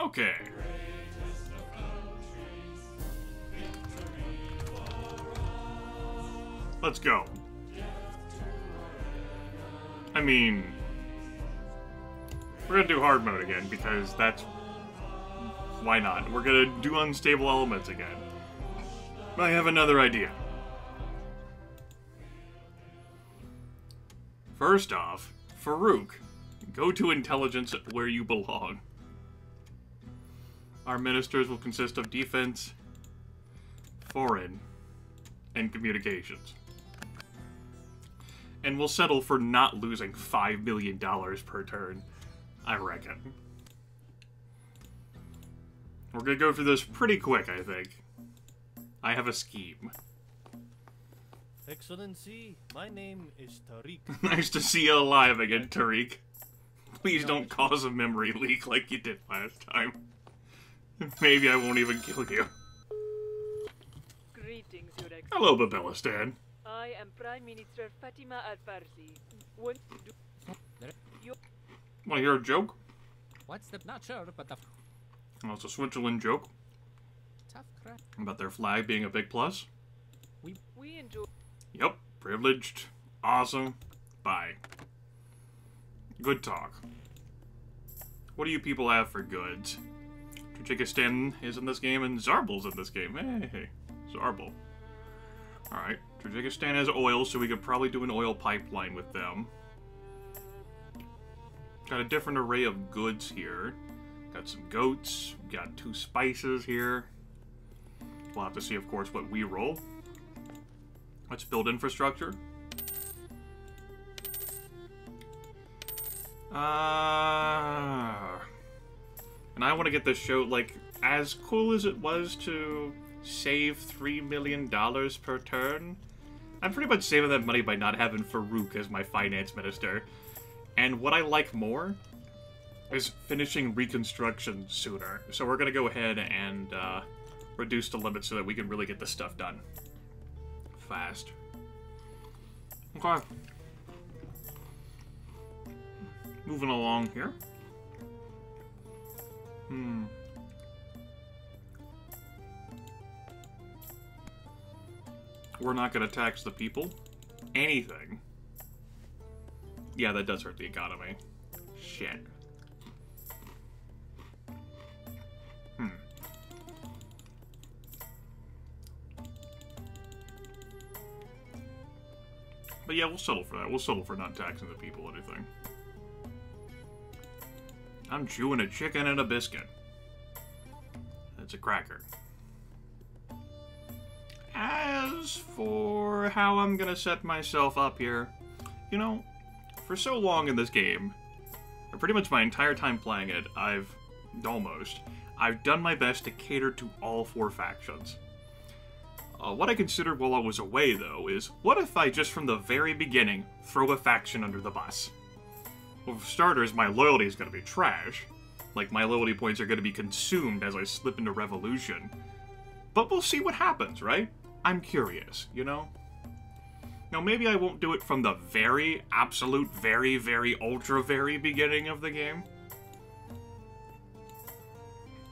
Okay. Let's go. I mean, we're gonna do hard mode again because that's... Why not? We're gonna do unstable elements again. I have another idea. First off, Farouk, go to intelligence where you belong. Our ministers will consist of defense, foreign, and communications. And we'll settle for not losing $5 million per turn, I reckon. We're gonna go through this pretty quick, I think. I have a scheme. Excellency, my name is Tariq. Nice to see you alive again, Tariq. Please don't cause a memory leak like you did last time. Maybe I won't even kill you. Greetings, Your Excellency. Hello, Babelistan. I am Prime Minister Fatima Al-Farsi. Want Want to hear a joke? What's the... Not sure, but the... Well, it's a Switzerland joke. Tough crap. About their flag being a big plus. we enjoy... Yep. Privileged. Awesome. Bye. Good talk. What do you people have for goods? Tajikistan is in this game and Zarbel's in this game. Hey, Zarbel. Alright. Tajikistan has oil, so we could probably do an oil pipeline with them. Got a different array of goods here. Got some goats. Got 2 spices here. We'll have to see, of course, what we roll. Let's build infrastructure. And I want to get this show, like, as cool as it was to save $3 million per turn. I'm pretty much saving that money by not having Farouk as my finance minister. And what I like more is finishing reconstruction sooner. So we're going to go ahead and reduce the limit so that we can really get this stuff done fast. Okay. Moving along here. We're not going to tax the people. Anything. Yeah, that does hurt the economy. Shit. But yeah, we'll settle for that. We'll settle for not taxing the people or anything. I'm chewing a chicken and a biscuit. That's a cracker. As for how I'm gonna set myself up here, you know, for so long in this game, or pretty much my entire time playing it, I've done my best to cater to all 4 factions. What I considered while I was away, though, is what if I just from the very beginning throw a faction under the bus? Well, for starters, my loyalty is going to be trash. Like, my loyalty points are going to be consumed as I slip into Revolution. But we'll see what happens, right? I'm curious, you know? Now, maybe I won't do it from the very, absolute, very, very, ultra, very beginning of the game.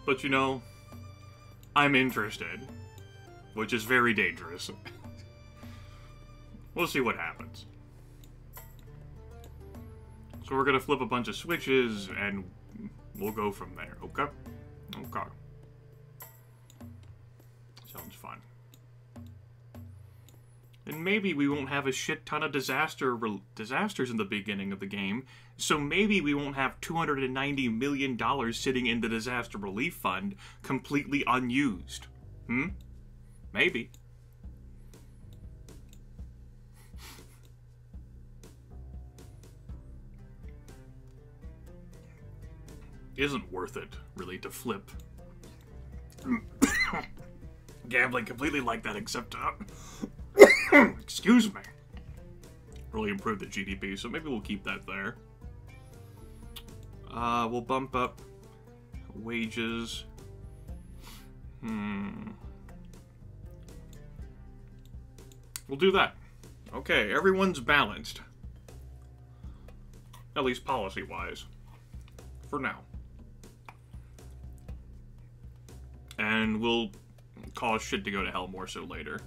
But, you know, I'm interested. Which is very dangerous. We'll see what happens. So we're gonna flip a bunch of switches, and we'll go from there, okay? Okay. Sounds fun. And maybe we won't have a shit ton of disasters in the beginning of the game, so maybe we won't have $290 million sitting in the Disaster Relief Fund completely unused. Maybe. Isn't worth it, really, to flip. Gambling completely like that, except, excuse me. Really improved the GDP, so maybe we'll keep that there. We'll bump up wages. We'll do that. Okay, everyone's balanced. At least policy-wise. For now. And we'll cause shit to go to hell more so later.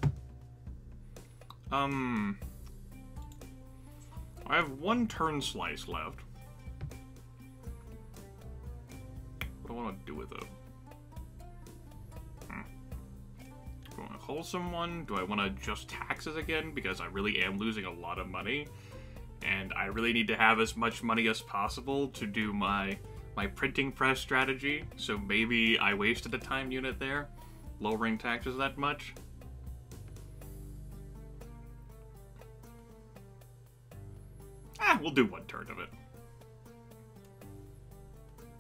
I have one turn slice left. What do I want to do with it? Do I want to wholesome one? Do I want to adjust taxes again? Because I really am losing a lot of money. And I really need to have as much money as possible to do my printing press strategy. So maybe I wasted a time unit there, lowering taxes that much. We'll do one turn of it.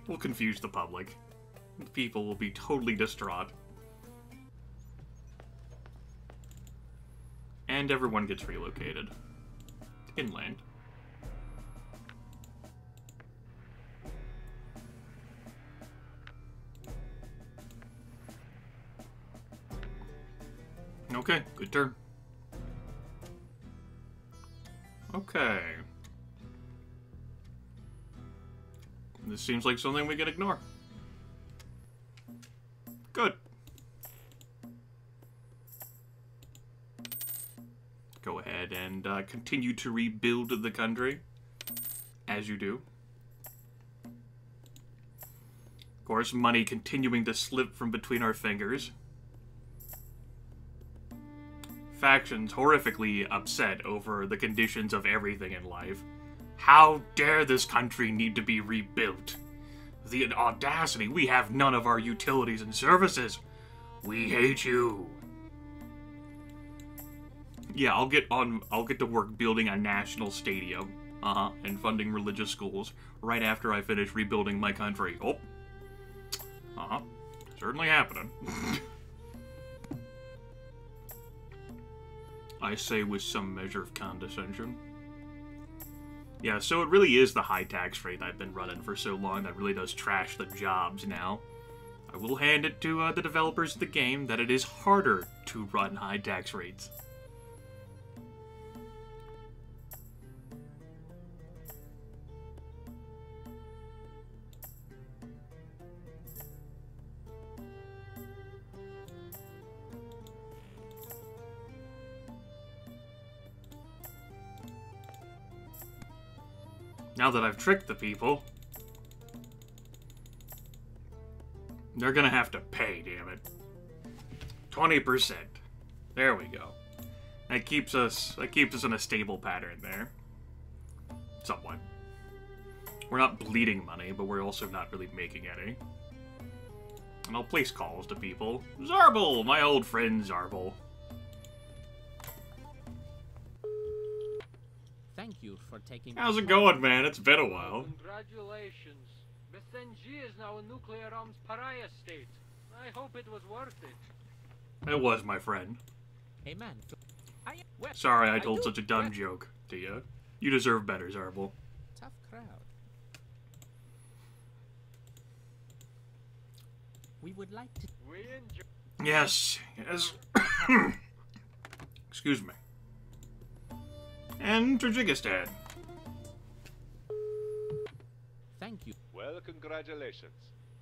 We'll confuse the public. People will be totally distraught. And everyone gets relocated. Inland. Okay, good turn. Okay. This seems like something we can ignore. Good. Go ahead and continue to rebuild the country, as you do. Of course, money continuing to slip from between our fingers. Factions horrifically upset over the conditions of everything in life. How dare this country need to be rebuilt? The audacity, we have none of our utilities and services. We hate you. Yeah, I'll get to work building a national stadium, and funding religious schools right after I finish rebuilding my country. Oh. Certainly happening. I say with some measure of condescension. Yeah, so it really is the high tax rate I've been running for so long that really does trash the jobs now. I will hand it to the developers of the game that it is harder to run high tax rates. Now that I've tricked the people, they're gonna have to pay, damn it. 20%. There we go. That keeps us in a stable pattern there. Somewhat. We're not bleeding money, but we're also not really making any. And I'll place calls to people. Zarble! My old friend Zarble. Thank you for taking. How's it going, man? It's been a while. Congratulations. BSNG is now a nuclear arms pariah state. I hope it was worth it. It was, my friend. Hey man. Sorry I told such a dumb joke to you. You deserve better, Zarble. Tough crowd. We would like to. We enjoy. Yes. Excuse me. And Tajikistan. Thank you. Well, congratulations.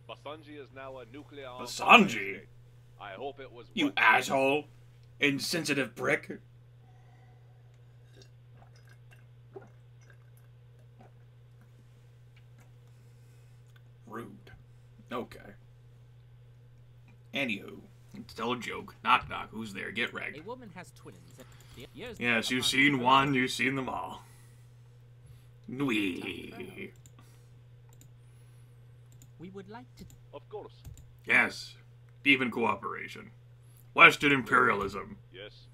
Basanji is now a nuclear armed Basanji? state. I hope it was You worth it. asshole. Insensitive prick. Rude. Okay. Anywho, it's still a joke. Knock knock, who's there? Get A wrecked. woman has twins. Years Yes, you've upon seen her- one, you've seen them all. Wee. We would like to. Of course. Yes. Even cooperation. Western imperialism. Yes.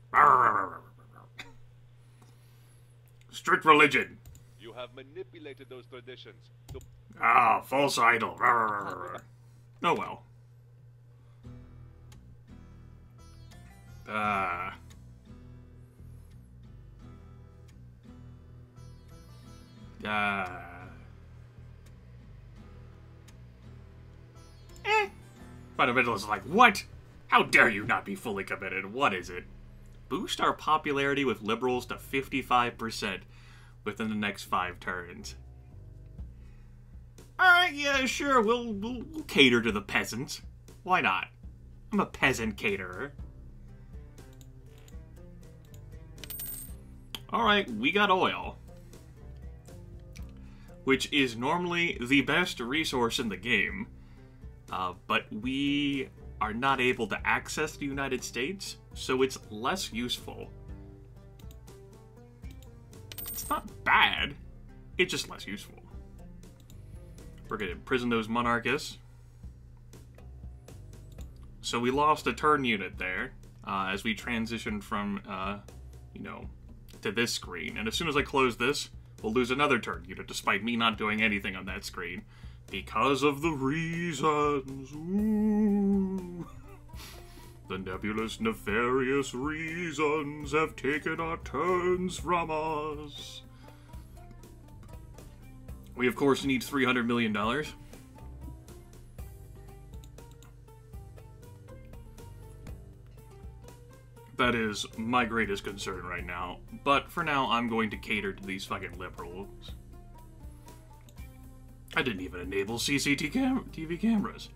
Strict religion. You have manipulated those traditions. False idol. Oh well. Fundamentalists is like, what? How dare you not be fully committed? What is it? Boost our popularity with liberals to 55% within the next 5 turns. Alright, yeah, sure, we'll cater to the peasants. Why not? I'm a peasant caterer. Alright, we got oil. Which is normally the best resource in the game. But we are not able to access the United States, so it's less useful. It's not bad, it's just less useful. We're gonna imprison those monarchists. So we lost a turn unit there, as we transitioned from, you know, to this screen. And as soon as I close this, we'll lose another turn unit, despite me not doing anything on that screen. Because of the reasons. Ooh. The nebulous, nefarious reasons have taken our turns from us. We, of course, need $300 million. That is my greatest concern right now. But for now, I'm going to cater to these fucking liberals. I didn't even enable CCTV cameras.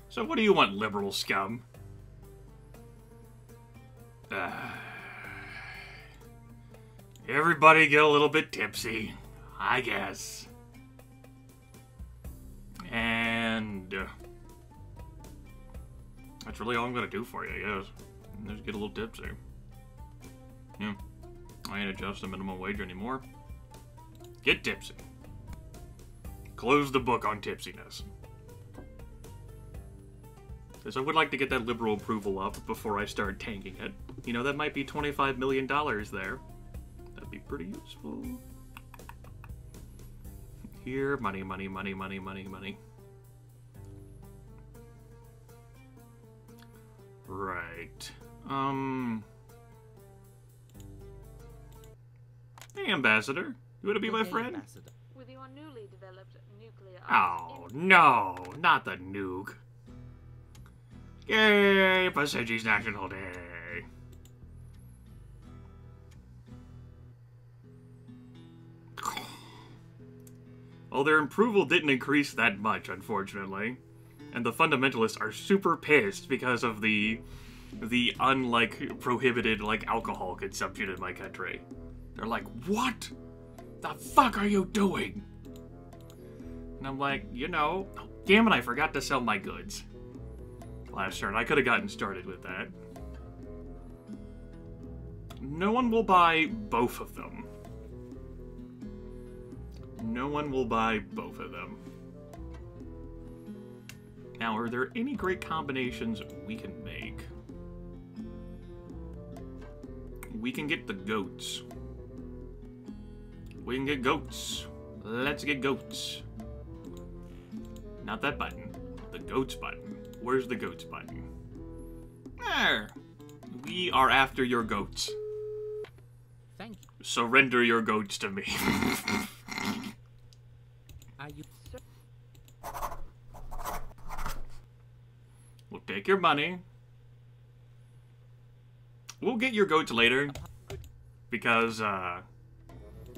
So what do you want, liberal scum? Everybody get a little bit tipsy, I guess. And that's really all I'm gonna do for you, I guess. Just get a little tipsy. Yeah. I ain't adjust the minimum wage anymore. Get tipsy. Close the book on tipsiness. Because I would like to get that liberal approval up before I start tanking it. You know, that might be $25 million there. That'd be pretty useful. Here, money, money, money, money, money, money. Right. Hey, Ambassador. You want to be my friend? Ambassador. With your newly developed nuclear Oh, no. Not the nuke. Yay, Pacifi's National Day. Well, their approval didn't increase that much, unfortunately. And the fundamentalists are super pissed because of the unlike prohibited like alcohol consumption in my country. They're like, what the fuck are you doing? And I'm like, you know, oh, damn it, I forgot to sell my goods last turn. I could have gotten started with that. No one will buy both of them. No one will buy both of them. Now, are there any great combinations we can make? We can get the goats. We can get goats. Let's get goats. Not that button. The goats button. Where's the goats button? There. We are after your goats. Thank you. Surrender your goats to me. Are you... We'll take your money. We'll get your goats later. Because,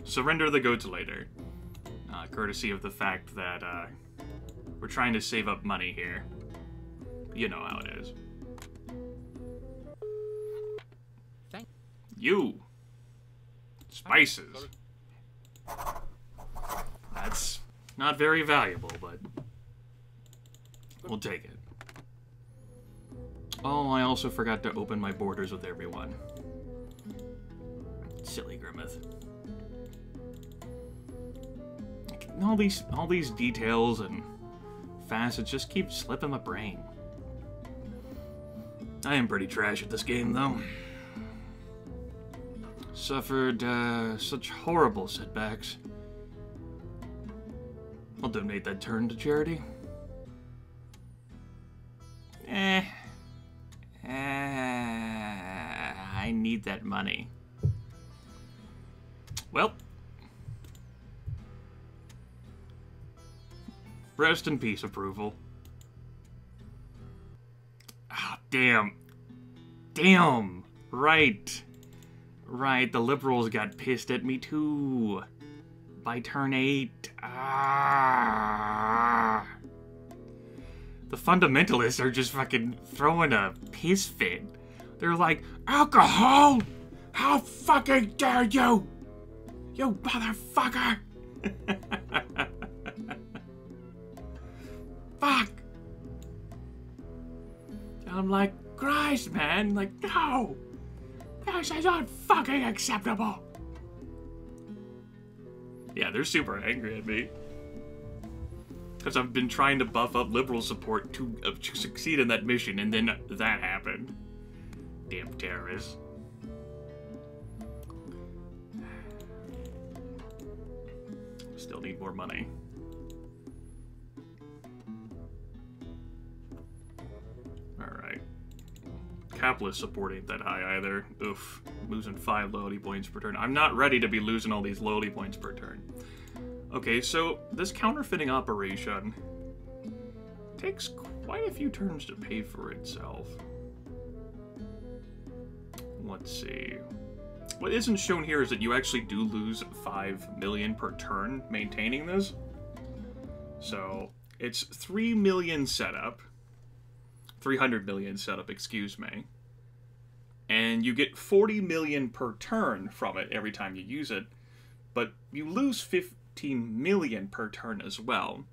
surrender the goats later. Courtesy of the fact that, we're trying to save up money here. You know how it is. Thank you. Spices. That's not very valuable, but we'll take it. Oh, I also forgot to open my borders with everyone. Silly Grimith. All these details and facets just keep slipping my brain. I am pretty trash at this game, though. Suffered such horrible setbacks. I'll donate that turn to charity. I need that money. Well, rest in peace, approval. Ah, damn. Damn. Right. Right, the liberals got pissed at me too. By turn 8. Ah. The fundamentalists are just fucking throwing a piss fit. They're like, alcohol? How fucking dare you? You motherfucker! Fuck! I'm like, Christ, man, like, no! This is not fucking acceptable! Yeah, they're super angry at me. Because I've been trying to buff up liberal support to succeed in that mission, and then that happened. Damn terrorists. Still need more money. Alright. Capitalist support ain't that high either. Oof. Losing 5 loyalty points per turn. I'm not ready to be losing all these loyalty points per turn. Okay, so this counterfeiting operation takes quite a few turns to pay for itself. Let's see. What isn't shown here is that you actually do lose 5 million per turn maintaining this. So it's 3 million setup. 300 million setup, excuse me. And you get 40 million per turn from it every time you use it. But you lose 15 million per turn as well.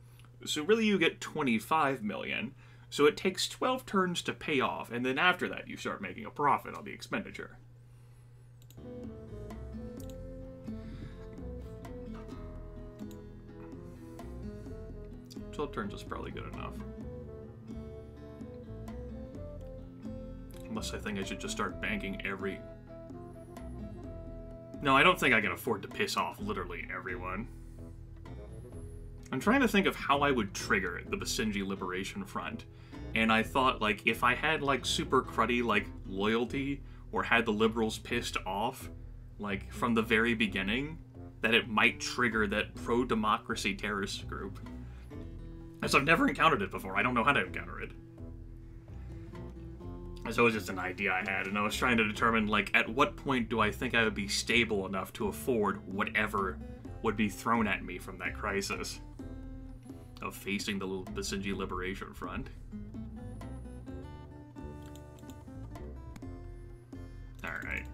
So really you get 25 million. So it takes 12 turns to pay off, and then after that you start making a profit on the expenditure. "12 turns is probably good enough. Unless I think I should just start banking every... No, I don't think I can afford to piss off literally everyone. I'm trying to think of how I would trigger the Basenji Liberation Front. And I thought, like, if I had, like, super cruddy, like, loyalty, or had the liberals pissed off, like, from the very beginning, that it might trigger that pro-democracy terrorist group. As I've never encountered it before, I don't know how to encounter it. So it was just an idea I had, and I was trying to determine, like, at what point do I think I would be stable enough to afford whatever would be thrown at me from that crisis of facing the Basenji Liberation Front. Alright.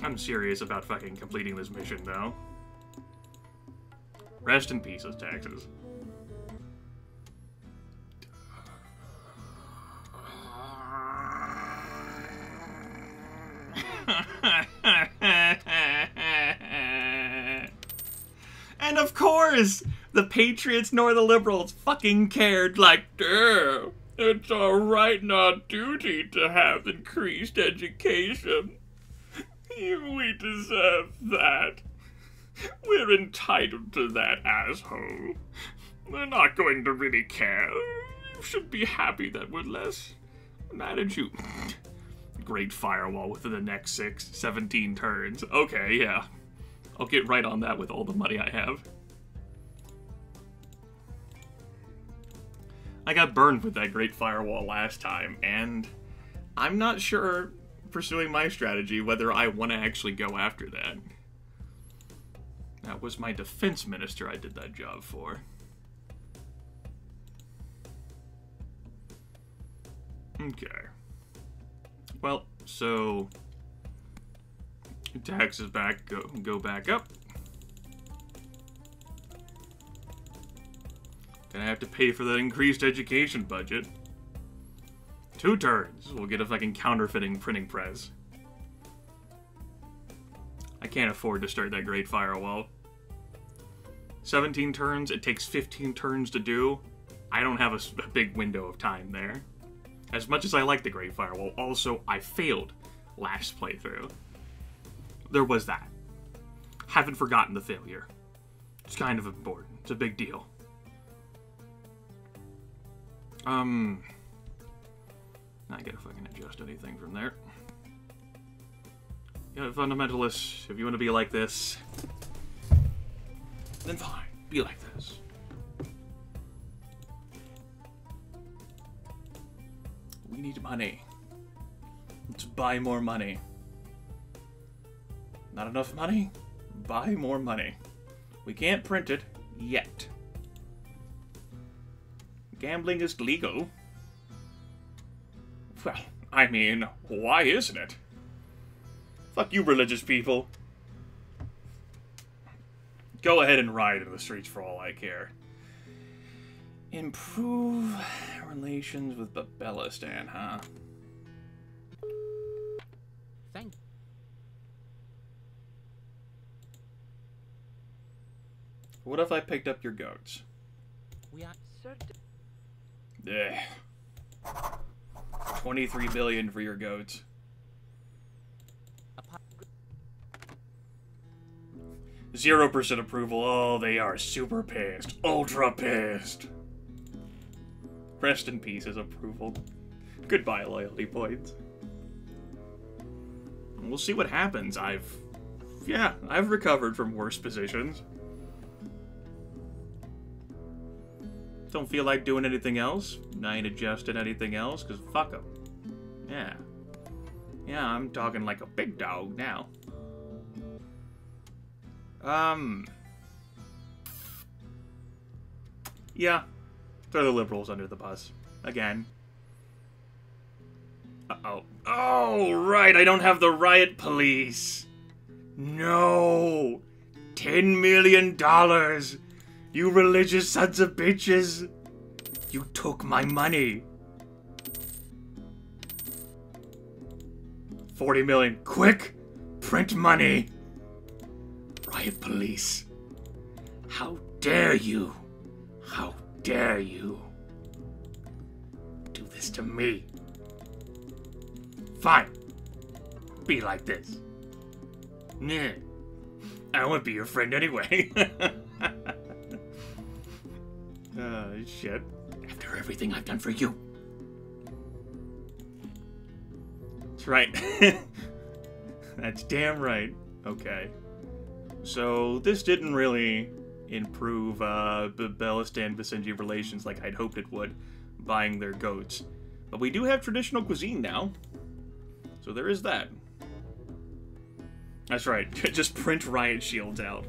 I'm serious about fucking completing this mission, though. Rest in peace, those taxes. And of course, the Patriots nor the Liberals fucking cared, like, damn, it's our right and our duty to have increased education. We deserve that. We're entitled to that, asshole. We're not going to really care. You should be happy that we're less mad at you. Great firewall within the next 17 turns. Okay, yeah. I'll get right on that with all the money I have. I got burned with that great firewall last time, and I'm not sure, pursuing my strategy, whether I want to actually go after that. That was my defense minister I did that job for. Okay. Well, so taxes back go back up. Gonna have to pay for that increased education budget. 2 turns, we'll get a fucking counterfeiting printing press. I can't afford to start that great firewall. 17 turns, it takes 15 turns to do. I don't have a big window of time there. As much as I like the Great Firewall, also, I failed last playthrough. There was that. Haven't forgotten the failure. It's kind of important. It's a big deal. I gotta fucking adjust anything from there. Yeah, fundamentalists, if you want to be like this, then fine, be like this. We need money. Let's buy more money. Not enough money? Buy more money. We can't print it yet. Gambling is legal. Well, I mean, why isn't it? Fuck you, religious people. Go ahead and riot in the streets for all I care. Improve relations with Babelistan, huh? Thank What if I picked up your goats? we are Sir, Ugh. 23 billion for your goats. apart 0% approval. Oh, they are super pissed. Ultra pissed. Rest in peace as approval. Goodbye, loyalty points. We'll see what happens. I've recovered from worse positions. Don't feel like doing anything else. I ain't adjusting anything else, because fuck 'em. Yeah. Yeah, I'm talking like a big dog now. Yeah. Throw the liberals under the bus. Again. Uh-oh. Oh, right, I don't have the riot police. No. $10 million. You religious sons of bitches. You took my money. 40 million. Quick! Print money! Riot police. How dare you? How dare you? Do this to me. Fine. Be like this. Nah. I won't be your friend anyway. Shit. After everything I've done for you. That's right. That's damn right. Okay. So, this didn't really improve Babelistan-Visenji relations like I'd hoped it would, buying their goats. But we do have traditional cuisine now. So there is that. That's right. Just print riot shields out.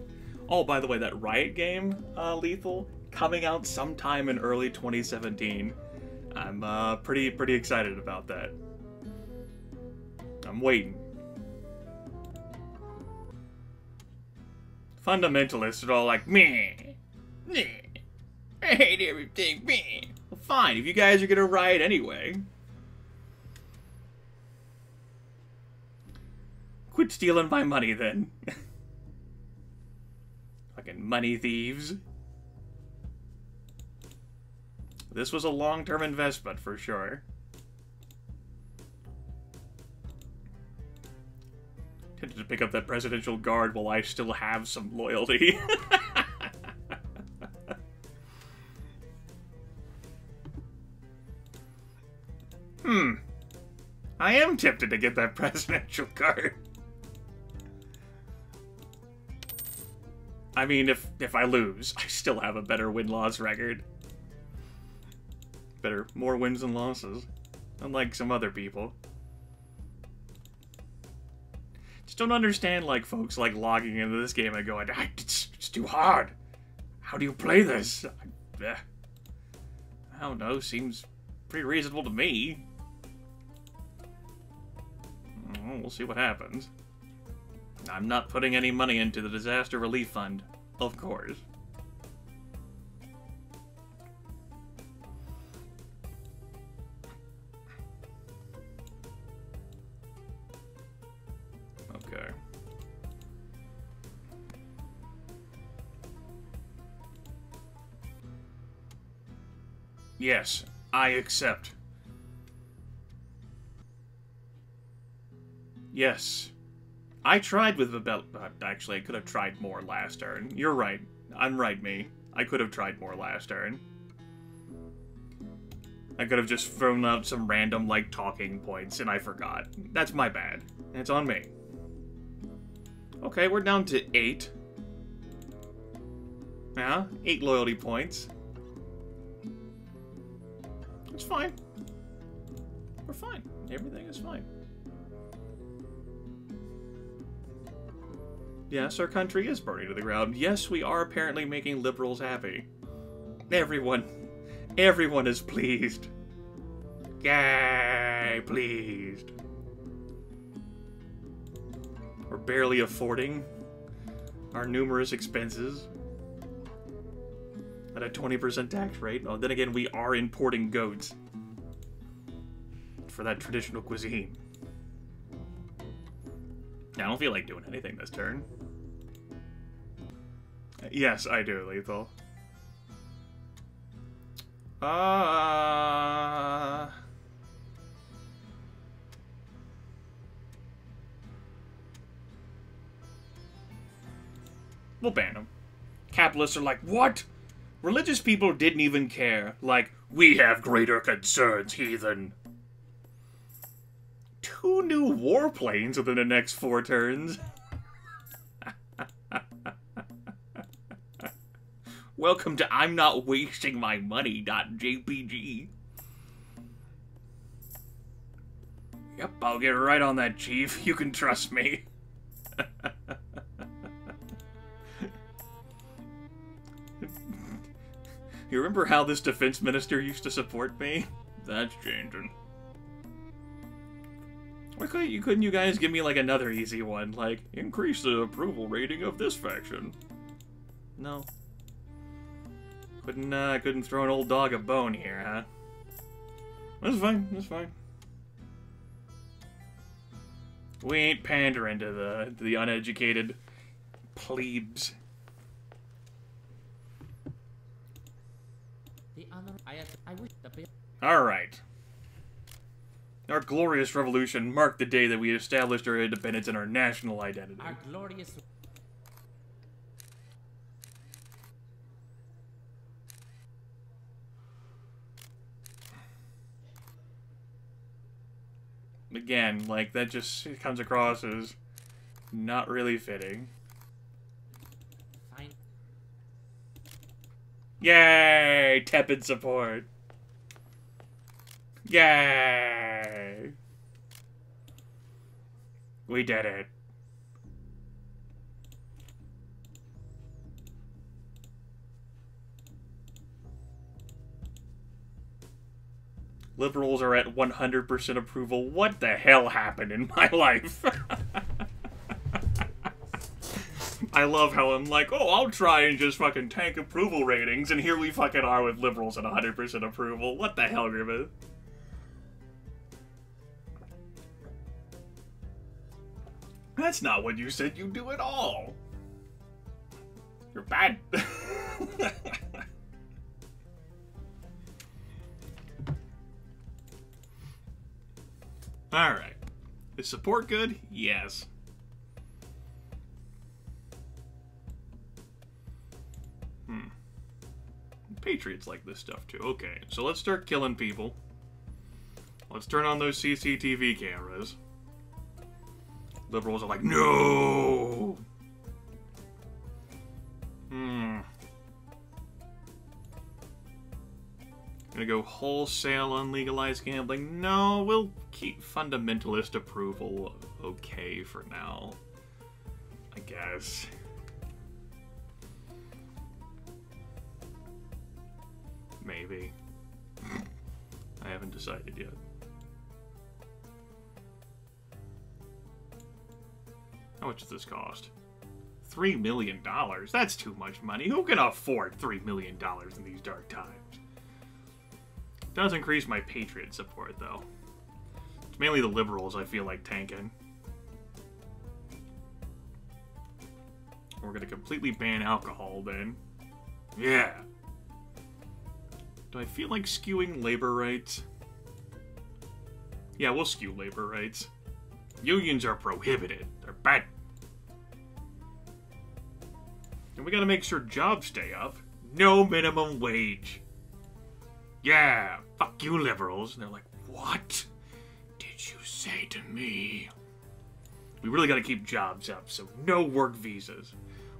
Oh, by the way, that riot game, Lethal, coming out sometime in early 2017. I'm pretty excited about that. I'm waiting. Fundamentalists are all like, meh, meh, I hate everything, meh. Well, fine, if you guys are gonna riot anyway. Quit stealing my money, then. Fucking money thieves. This was a long-term investment, for sure. Tempted to pick up that presidential guard while I still have some loyalty. I am tempted to get that presidential guard. I mean, if I lose, I still have a better win-loss record. More wins than losses. Unlike some other people. Just don't understand, like, folks, like, logging into this game and going, it's too hard. How do you play this? I don't know, seems pretty reasonable to me. Well, we'll see what happens. I'm not putting any money into the disaster relief fund, of course. Okay. Yes, I accept. Yes. I tried with actually, I could have tried more last turn. You're right. I'm right, me. I could have tried more last turn. I could have just thrown out some random, like, talking points, and I forgot. That's my bad. It's on me. Okay, we're down to 8. Yeah, 8 loyalty points. It's fine. We're fine. Everything is fine. Yes, our country is burning to the ground. Yes, we are apparently making liberals happy. Everyone is pleased. Yeah. Yay, pleased. We're barely affording our numerous expenses at a 20% tax rate. Oh, then again, we are importing goats for that traditional cuisine. Yeah, I don't feel like doing anything this turn. Yes, I do, Lethal. We'll ban them. Capitalists are like, what? Religious people didn't even care. Like, we have greater concerns, heathen. 2 new warplanes within the next 4 turns. Welcome to I'm not wasting my money.jpg. Yep, I'll get right on that, Chief. You can trust me. You remember how this defense minister used to support me? That's changing. Why couldn't you guys give me like another easy one? Like, increase the approval rating of this faction. No. Couldn't throw an old dog a bone here, huh? That's fine, that's fine. We ain't pandering to the uneducated plebes. Alright. Our glorious revolution marked the day that we established our independence and our national identity. Our glorious... Again, like, that just comes across as not really fitting. Fine. Yay! Tepid support. Yay! We did it. Liberals are at 100% approval. What the hell happened in my life? I love how I'm like, oh, I'll try and just fucking tank approval ratings, and here we fucking are with liberals at 100% approval. What the hell, Grimith? That's not what you said you'd do at all. You're bad. Alright. Is support good? Yes. Patriots like this stuff too. Okay, so let's start killing people. Let's turn on those CCTV cameras. Liberals are like, no! Gonna go wholesale on legalized gambling? No, we'll keep fundamentalist approval okay for now. I guess. Maybe. I haven't decided yet. How much does this cost? $3 million? That's too much money. Who can afford $3 million in these dark times? Does increase my Patriot support, though. It's mainly the liberals I feel like tanking. We're gonna completely ban alcohol, then. Yeah! Do I feel like skewing labor rights? Yeah, we'll skew labor rights. Unions are prohibited. They're bad. And we gotta make sure jobs stay up. No minimum wage. Yeah, fuck you liberals. And they're like, what did you say to me? We really gotta keep jobs up, so no work visas.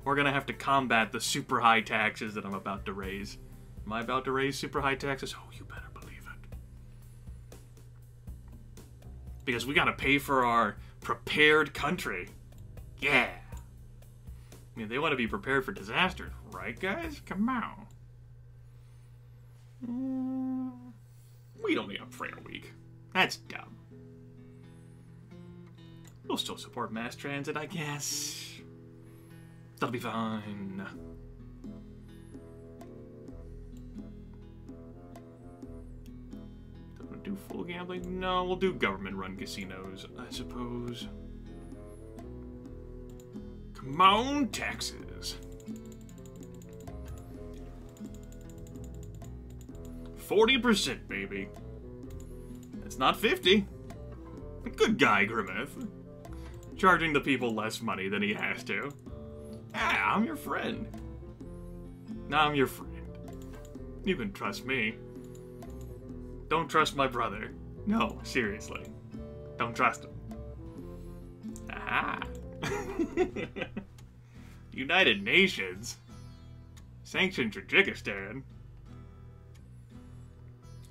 We're gonna have to combat the super high taxes that I'm about to raise. Am I about to raise super high taxes? Oh, you better believe it. Because we gotta pay for our prepared country. Yeah. I mean, they want to be prepared for disasters, right, guys? Come on. We don't need a prayer week. That's dumb. We'll still support mass transit, I guess. That'll be fine. Don't do full gambling? No, we'll do government-run casinos, I suppose. Come on, taxes. 40%, baby. That's not 50. Good guy, Grimith. Charging the people less money than he has to. Ah, I'm your friend. I'm your friend. You can trust me. Don't trust my brother. No, seriously. Don't trust him. Ah. United Nations. Sanctioned Tajikistan.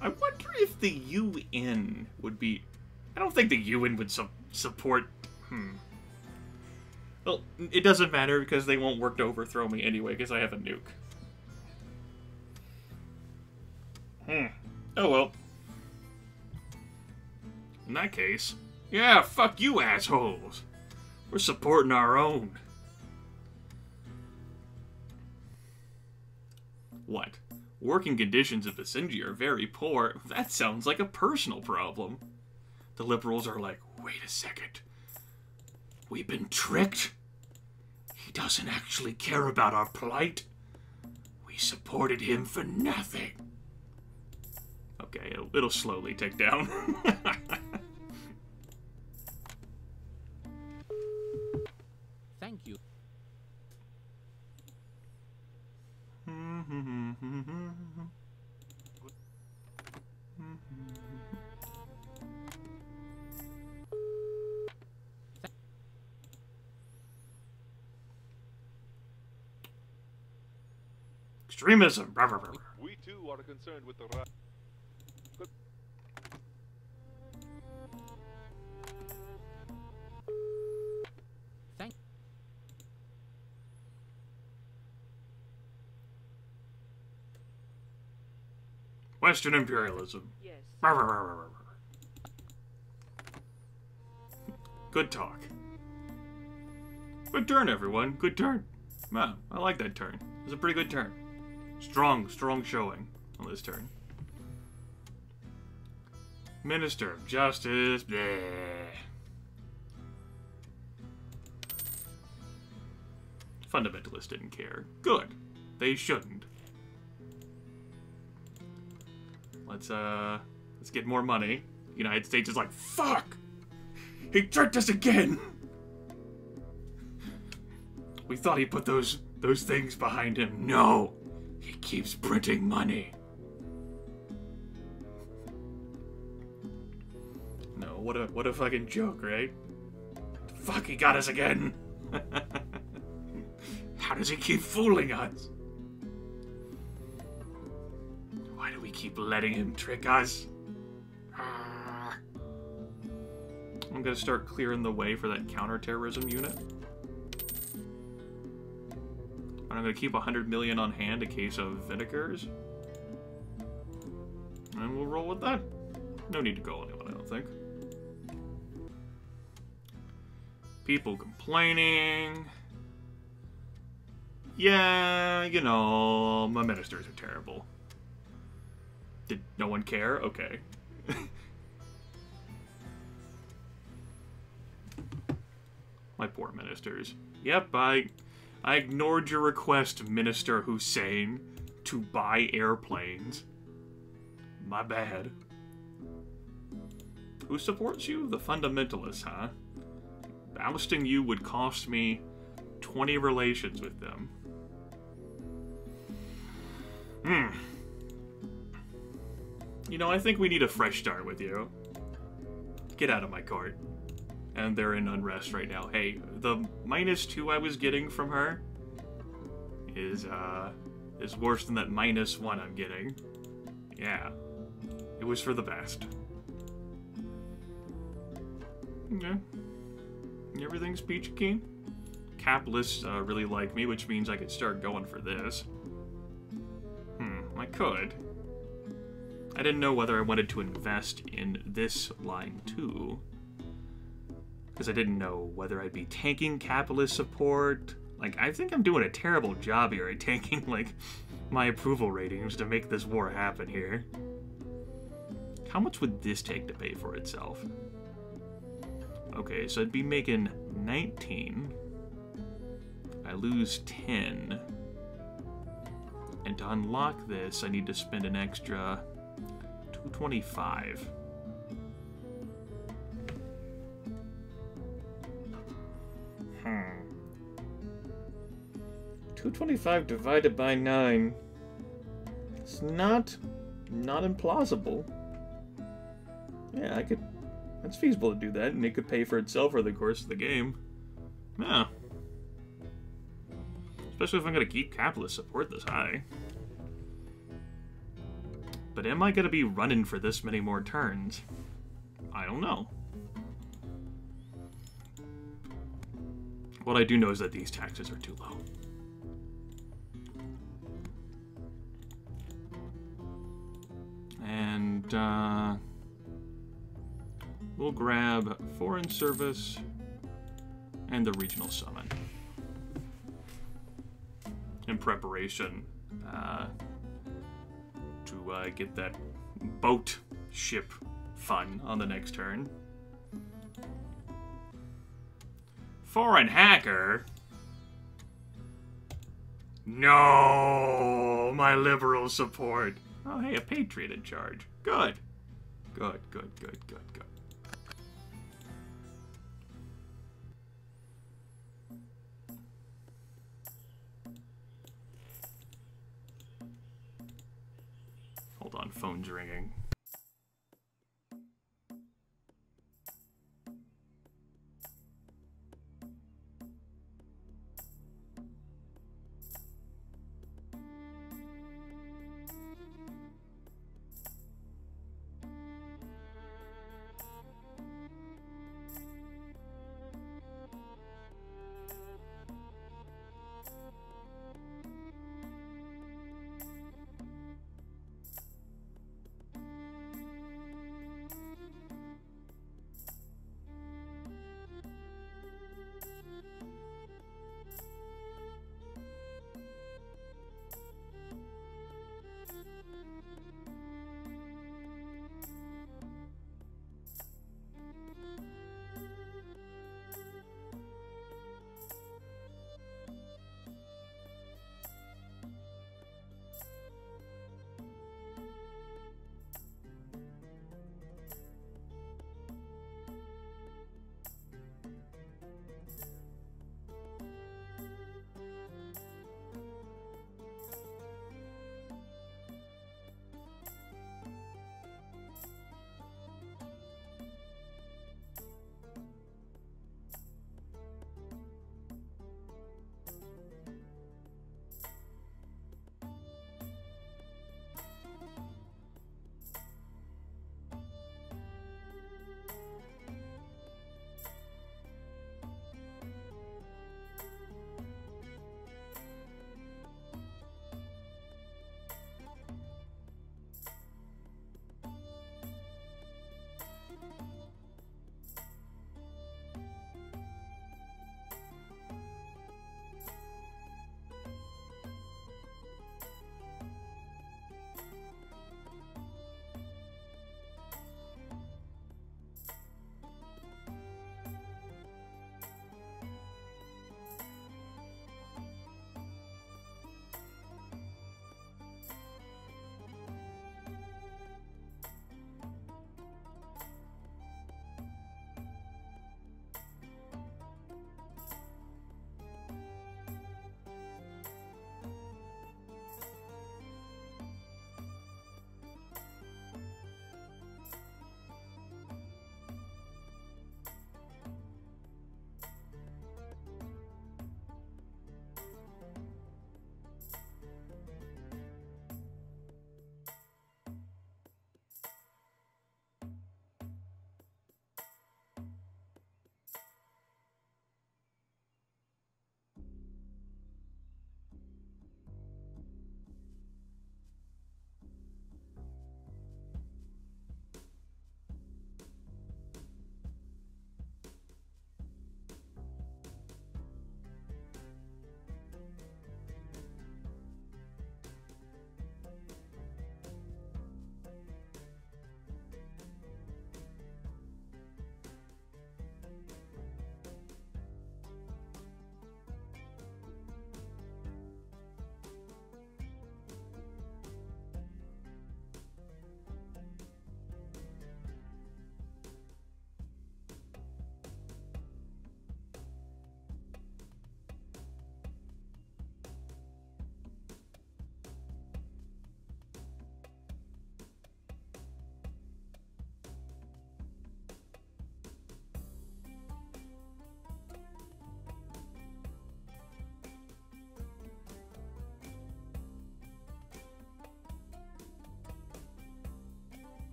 I wonder if the UN would be... I don't think the UN would support... Well, it doesn't matter because they won't work to overthrow me anyway because I have a nuke. Oh well. In that case, yeah, fuck you assholes. We're supporting our own. What? Working conditions of Basenji are very poor. That sounds like a personal problem. The liberals are like, wait a second. We've been tricked? He doesn't actually care about our plight. We supported him for nothing. Okay, it'll slowly tick down. Thank you. Extremism. We too are concerned with the Thank. Western imperialism. Yes. Good talk. Good turn, everyone. Good turn. Wow, I like that turn. It was a pretty good turn. Strong showing on this turn. Minister of Justice. Bleh. Fundamentalists didn't care. Good. They shouldn't. Let's get more money. United States is like, fuck! He tricked us again! We thought he put those things behind him. No! He keeps printing money. No, what a fucking joke, right? Fuck, he got us again! How does he keep fooling us? Why do we keep letting him trick us? I'm gonna start clearing the way for that counterterrorism unit. I'm gonna keep 100 million on hand in case of vinegars. And we'll roll with that. No need to call anyone, I don't think. People complaining. Yeah, you know, my ministers are terrible. Did no one care? Okay. My poor ministers. Yep, I ignored your request, Minister Hussein, to buy airplanes. My bad. Who supports you? The fundamentalists, huh? Ousting you would cost me 20 relations with them. You know, I think we need a fresh start with you. Get out of my court. And they're in unrest right now. Hey, the -2 I was getting from her is worse than that -1 I'm getting. Yeah. It was for the best. Okay. Everything's peachy keen. Capitalists really like me, which means I could start going for this. I could. I didn't know whether I wanted to invest in this line too. Because I didn't know whether I'd be tanking capitalist support. Like, I think I'm doing a terrible job here at tanking, like, my approval ratings to make this war happen here. How much would this take to pay for itself? Okay, so I'd be making 19. I lose 10. And to unlock this, I need to spend an extra 225. Hmm. 225 divided by 9. It's not implausible. Yeah, that's feasible to do that, and it could pay for itself over the course of the game. Yeah. Especially if I'm going to keep capitalist support this high. But am I going to be running for this many more turns? I don't know. What I do know is that these taxes are too low. And, we'll grab Foreign Service and the Regional Summon. In preparation to get that boat ship fun on the next turn. Foreign hacker? No, my liberal support. Oh, hey, a patriot in charge. Good. Good. Hold on, phone's ringing.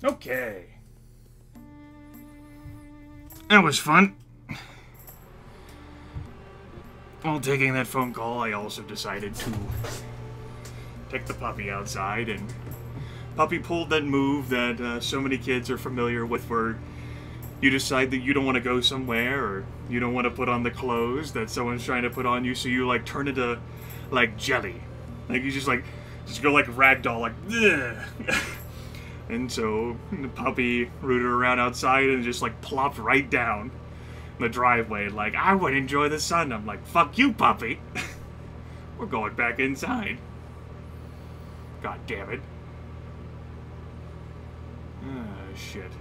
Okay. That was fun. While taking that phone call, I also decided to take the puppy outside, and puppy pulled that move that so many kids are familiar with, where you decide that you don't want to go somewhere, or you don't want to put on the clothes that someone's trying to put on you, so you like turn into like jelly. Like you just go like ragdoll, like ugh. And so the puppy rooted around outside and just like plopped right down the driveway, like, I would enjoy the sun. I'm like, fuck you, puppy. We're going back inside. God damn it. Ah, shit.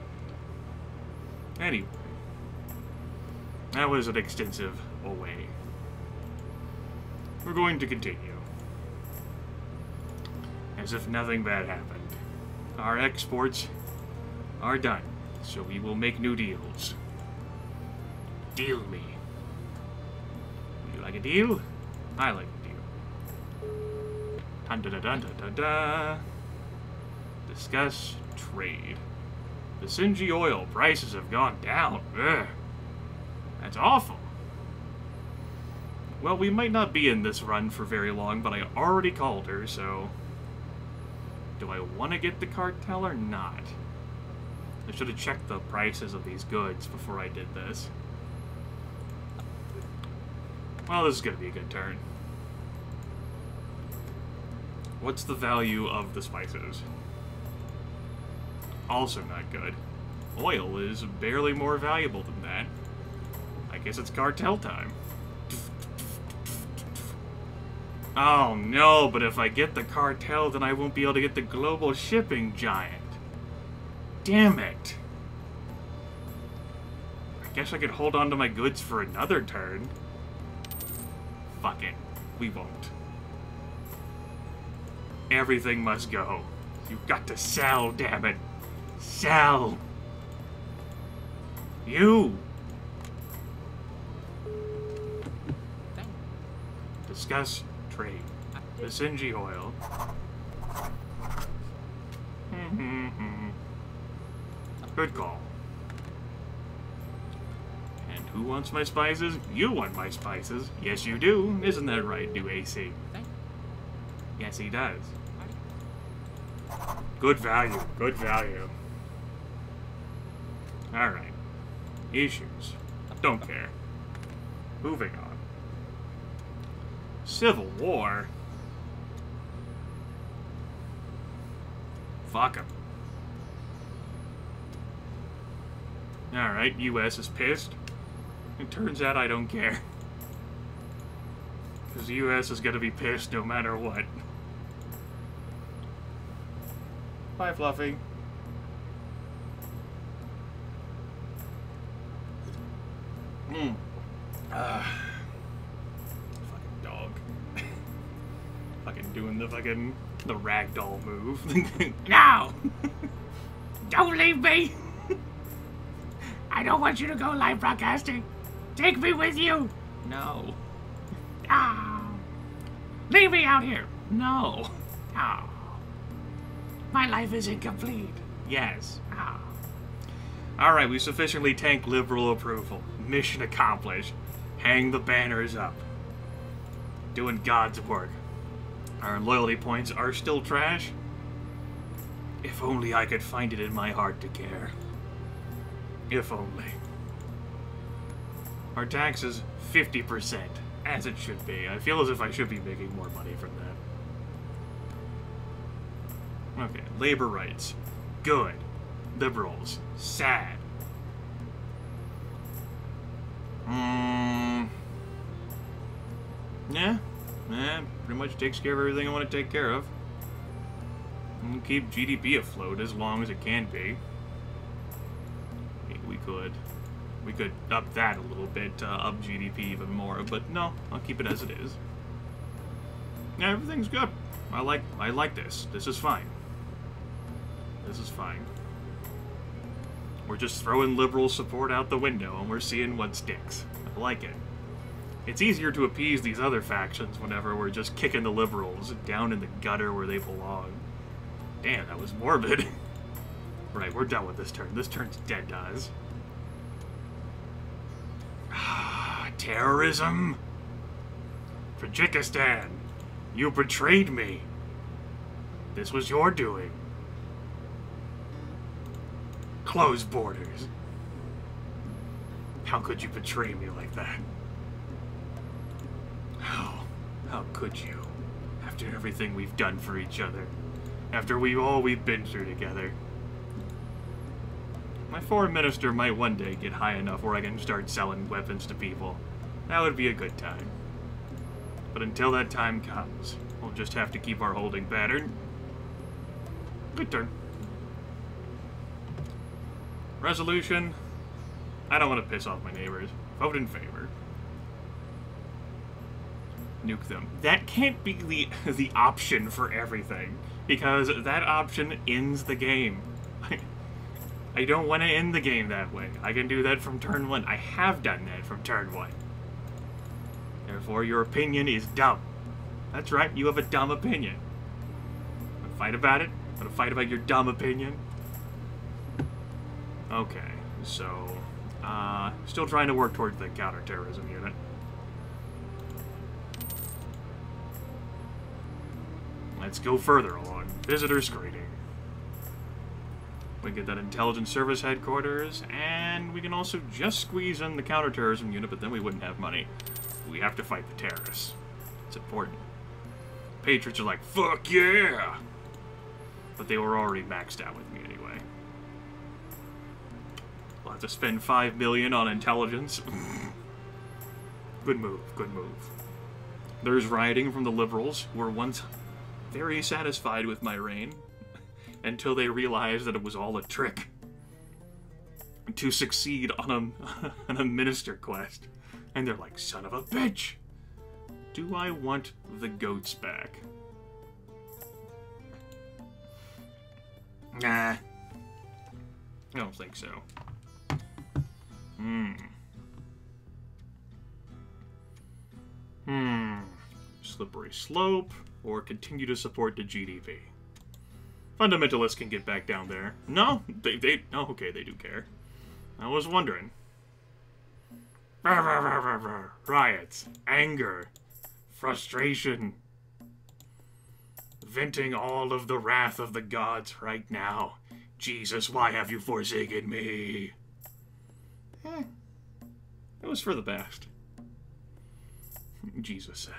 Anyway. That was an extensive away. We're going to continue. As if nothing bad happened. Our exports are done, so we will make new deals. Deal me. You like a deal? I like a deal. Dun dun dun dun dun dun. Discuss trade. The Sinji oil prices have gone down. Ugh. That's awful. Well, we might not be in this run for very long, but I already called her, so... Do I want to get the cartel or not? I should have checked the prices of these goods before I did this. Well, this is going to be a good turn. What's the value of the spices? Also not good. Oil is barely more valuable than that. I guess it's cartel time. Oh no, but if I get the cartel, then I won't be able to get the global shipping giant. Damn it. I guess I could hold on to my goods for another turn. Fuck it. We won't. Everything must go. You've got to sell, damn it. Sell. You. Discuss trade. The Sinji oil. Good call. And who wants my spices? You want my spices. Yes, you do. Isn't that right, new AC? Yes, he does. Good value. Good value. Alright. Issues. Don't care. Moving on. Civil War? Fuck 'em. Alright, US is pissed. It turns out I don't care. Because the US is gonna be pissed no matter what. Bye, Fluffy. Fucking dog. Fucking doing the ragdoll move. No! Don't leave me! I don't want you to go live broadcasting. Take me with you. No. Ah. Leave me out here. No. Ah. My life is incomplete. Yes. Ah. Alright, we sufficiently tanked liberal approval. Mission accomplished. Hang the banners up. Doing God's work. Our loyalty points are still trash. If only I could find it in my heart to care. If only. Our tax is 50%, as it should be. I feel as if I should be making more money from that. Okay, labor rights. Good. Liberals. Sad. Yeah. Pretty much takes care of everything I want to take care of. And keep GDP afloat as long as it can be. We could up that a little bit, up GDP even more, but no, I'll keep it as it is. Yeah, everything's good. I like this. This is fine. This is fine. We're just throwing liberal support out the window, and we're seeing what sticks. I like it. It's easier to appease these other factions whenever we're just kicking the liberals down in the gutter where they belong. Damn, that was morbid. Right, we're done with this turn. This turn's dead to us. Terrorism? Tajikistan, you betrayed me. This was your doing. Close borders. How could you betray me like that? How could you? After everything we've done for each other. After all we've been through together. My foreign minister might one day get high enough where I can start selling weapons to people. That would be a good time. But until that time comes, we'll just have to keep our holding pattern. Good turn. Resolution. I don't want to piss off my neighbors. Vote in favor. Nuke them. That can't be the option for everything, because that option ends the game. I don't want to end the game that way. I can do that from turn 1. I have done that from turn 1. Therefore, your opinion is dumb. That's right, you have a dumb opinion. Want to fight about it? Want to fight about your dumb opinion? Okay, so... still trying to work towards the counterterrorism unit. Let's go further along. Visitor screening. We get that intelligence service headquarters, and we can also just squeeze in the counterterrorism unit, but then we wouldn't have money. We have to fight the terrorists. It's important. Patriots are like, fuck yeah! But they were already maxed out with me anyway. We'll have to spend $5 million on intelligence. Good move, good move. There's rioting from the liberals, who were once very satisfied with my reign, until they realized that it was all a trick to succeed on a minister quest. And they're like, son of a bitch! Do I want the goats back? Nah. I don't think so. Slippery slope, or continue to support the GDP. Fundamentalists can get back down there. No, oh, okay, they do care. I was wondering. Riots, anger, frustration. Venting all of the wrath of the gods right now. Jesus, why have you forsaken me? It was for the best. Jesus said.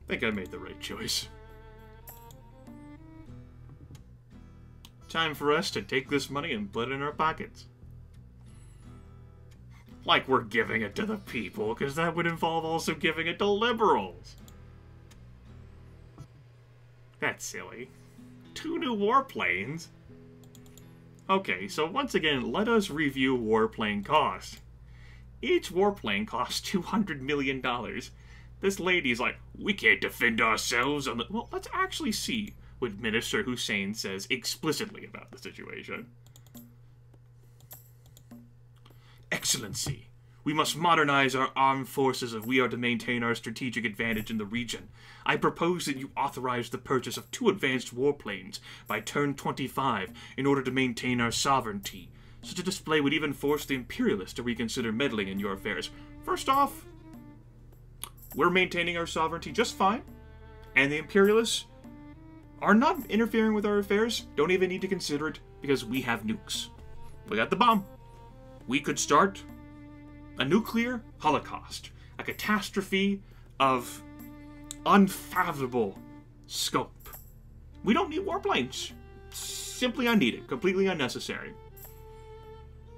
I think I made the right choice. Time for us to take this money and put it in our pockets. Like we're giving it to the people, because that would involve also giving it to liberals. That's silly. 2 new warplanes? Okay, so once again, let us review warplane cost. Each warplane costs $200 million. This lady's like, we can't defend ourselves on the... Well, let's actually see what Minister Hussein says explicitly about the situation. Excellency, we must modernize our armed forces if we are to maintain our strategic advantage in the region. I propose that you authorize the purchase of 2 advanced warplanes by turn 25 in order to maintain our sovereignty. Such a display would even force the Imperialists to reconsider meddling in your affairs. First off, we're maintaining our sovereignty just fine, and the Imperialists are not interfering with our affairs. Don't even need to consider it, because we have nukes. We got the bomb. We could start a nuclear holocaust, a catastrophe of unfathomable scope. We don't need warplanes. Simply unneeded, completely unnecessary.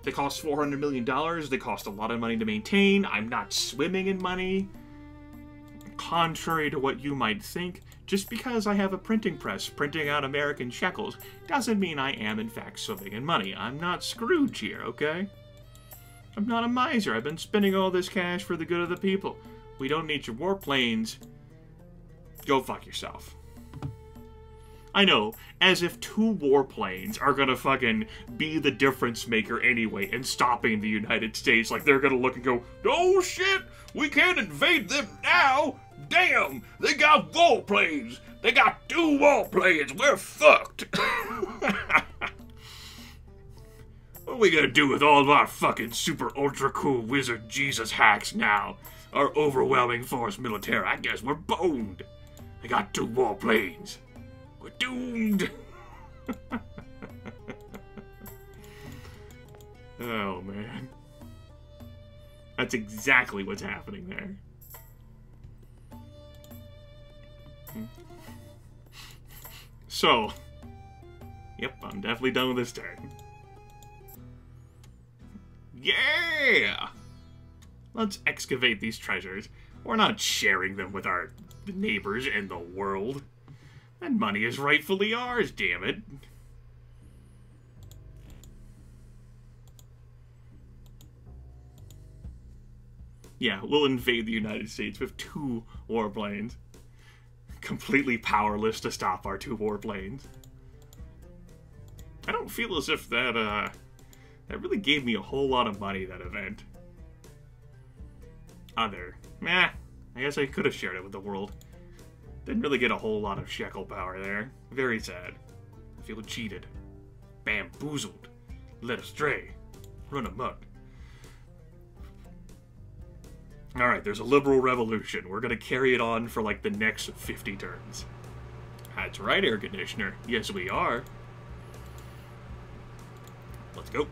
They cost $400 million. They cost a lot of money to maintain. I'm not swimming in money. Contrary to what you might think, just because I have a printing press printing out American shekels doesn't mean I am in fact swimming in money. I'm not Scrooge here, okay? I'm not a miser. I've been spending all this cash for the good of the people. We don't need your warplanes. Go fuck yourself. I know, as if 2 warplanes are gonna fucking be the difference maker anyway in stopping the United States. Like, they're gonna look and go, oh shit, we can't invade them now! damn! They got warplanes! They got 2 warplanes! We're fucked! What are we gonna do with all of our fucking super ultra cool wizard Jesus hacks now? Our overwhelming force military, I guess we're boned. They got 2 warplanes. We're doomed! Oh, man. That's exactly what's happening there. So, yep, I'm definitely done with this turn. Yeah! Let's excavate these treasures. We're not sharing them with our neighbors in the world. That money is rightfully ours, damn it. Yeah, we'll invade the United States with 2 warplanes. Completely powerless to stop our 2 warplanes. I don't feel as if that really gave me a whole lot of money, that event. Meh, I guess I could have shared it with the world. Didn't really get a whole lot of shekel power there. Very sad. I feel cheated. Bamboozled. Led astray. Run amok. Alright, there's a liberal revolution. We're gonna carry it on for like the next 50 turns. That's right, air conditioner. Yes, we are. Let's go.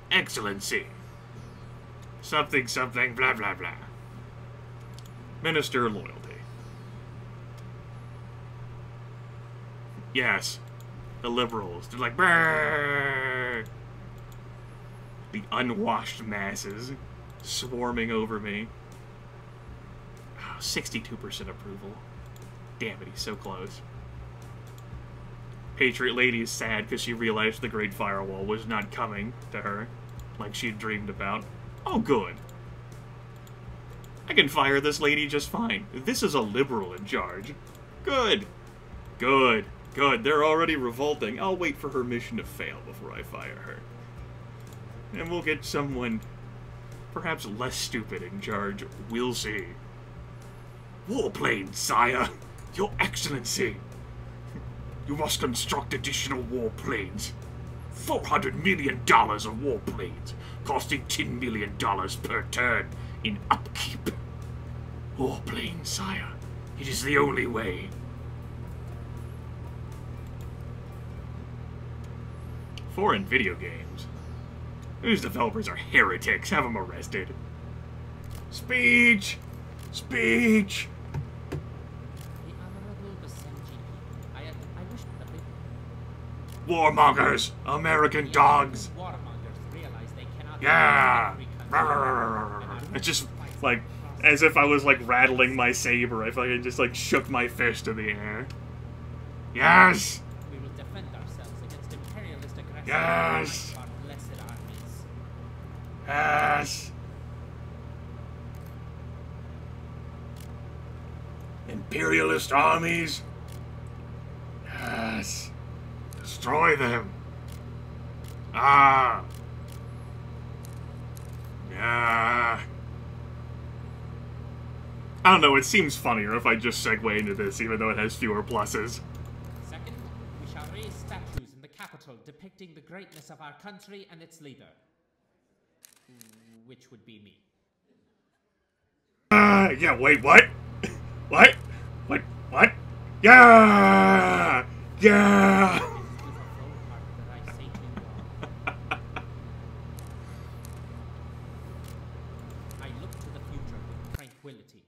Excellency. Something, something, blah, blah, blah. Minister loyalty. Yes. The liberals. They're like, brrr. The unwashed masses swarming over me. Oh, 62% approval. Damn it, he's so close. Patriot Lady is sad because she realized the Great Firewall was not coming to her like she had dreamed about. Oh, good. I can fire this lady just fine. This is a liberal in charge. Good. Good. Good. They're already revolting. I'll wait for her mission to fail before I fire her. And we'll get someone perhaps less stupid in charge. We'll see. Warplanes, sire. Your Excellency. You must construct additional warplanes. $400 million of warplanes, costing $10 million per turn in upkeep. Warplanes, sire. It is the only way. Foreign video games. These developers are heretics. Have them arrested. Speech! Speech! The Honorable Basenji, I wish that the Warmongers! American dogs! warmongers realize they cannot... Yeah! It's just, like, as if I was, like, rattling my saber. I fucking just, like, shook my fist in the air. Yes! We will defend ourselves against imperialist aggression. Yes! Our blessed armies. Yes! Imperialist armies? Yes! Destroy them! Ah! Yeah! I don't know, it seems funnier if I just segue into this, even though it has fewer pluses. Second, we shall raise statues in the capital depicting the greatness of our country and its leader. Which would be me. Yeah, wait, what? What? What? Yeah! Yeah! With a full heart that I say to you all. I look to the future with tranquility.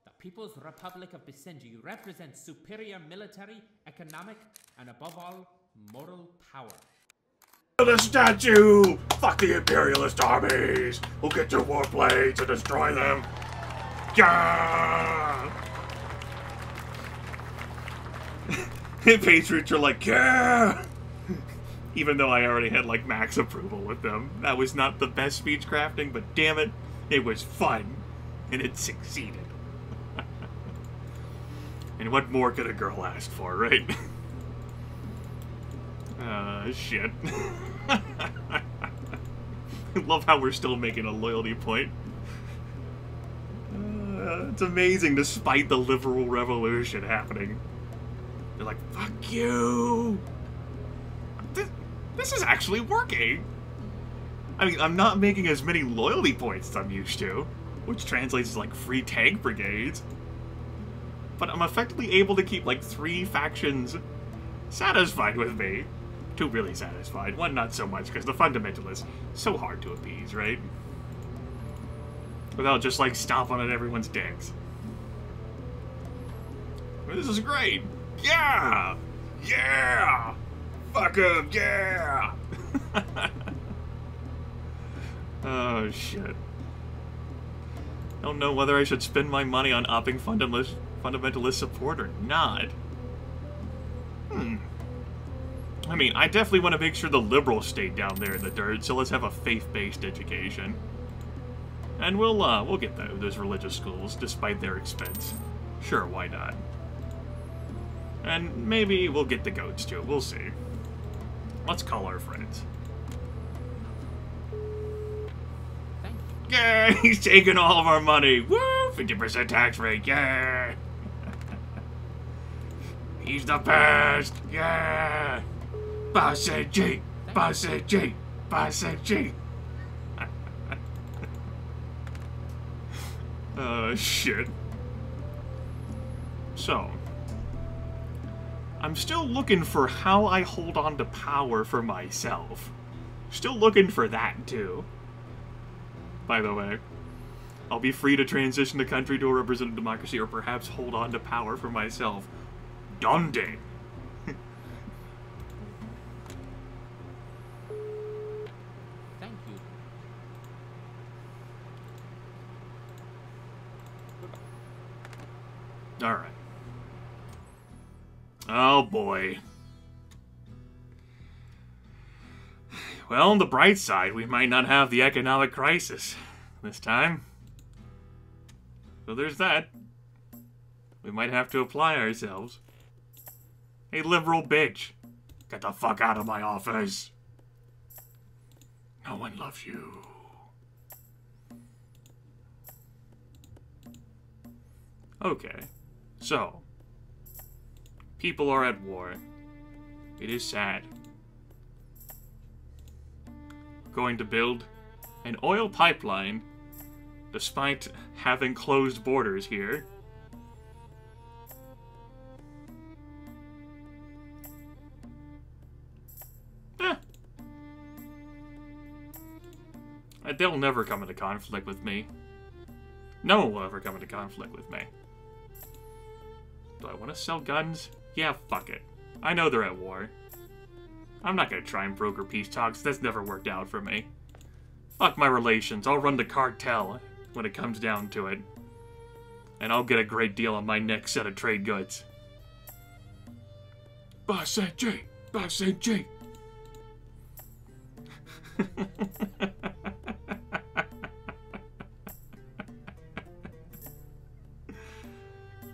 The People's Republic of Basenji represents superior military, economic, and above all, moral power. The statue! Fuck the imperialist armies! We'll get your warplanes and destroy them! Yeah! Patriots are like, yeah! Even though I already had, like, max approval with them. That was not the best speech crafting, but damn it, it was fun. And it succeeded. And what more could a girl ask for, right? Shit. I love how we're still making a loyalty point. It's amazing despite the liberal revolution happening. They're like, fuck you! This is actually working! I mean, I'm not making as many loyalty points as I'm used to, which translates to, like, free tank brigades. But I'm effectively able to keep, like, 3 factions satisfied with me. 2 really satisfied, 1 not so much, because the fundamentalists, so hard to appease, right? Without just, like, stomping on everyone's dicks. This is great! Yeah! Yeah! Fuck 'em, yeah! Oh, shit. Don't know whether I should spend my money on upping fundamentalist support or not. I mean, I definitely want to make sure the liberals stay down there in the dirt, so let's have a faith-based education. And we'll get those religious schools, despite their expense. Sure, why not? And maybe we'll get the goats too, we'll see. Let's call our friends. Yeah, he's taking all of our money. Woo! 50% tax rate, yeah! He's the best, yeah! Bossy G! Bossy G! Bossy G! Oh, shit. So, I'm still looking for how I hold on to power for myself. Still looking for that, too. By the way, I'll be free to transition the country to a representative democracy or perhaps hold on to power for myself. Donde? Thank you. Alright. Oh boy. Well, on the bright side, we might not have the economic crisis this time. So there's that. We might have to apply ourselves. Hey, liberal bitch. Get the fuck out of my office. No one loves you. Okay. So. People are at war. It is sad. Going to build an oil pipeline despite having closed borders here. They'll never come into conflict with me. No one will ever come into conflict with me. Do I want to sell guns? Yeah, fuck it. I know they're at war. I'm not gonna try and broker peace talks. That's never worked out for me. Fuck my relations. I'll run the cartel when it comes down to it. And I'll get a great deal on my next set of trade goods. Boss J! Boss J!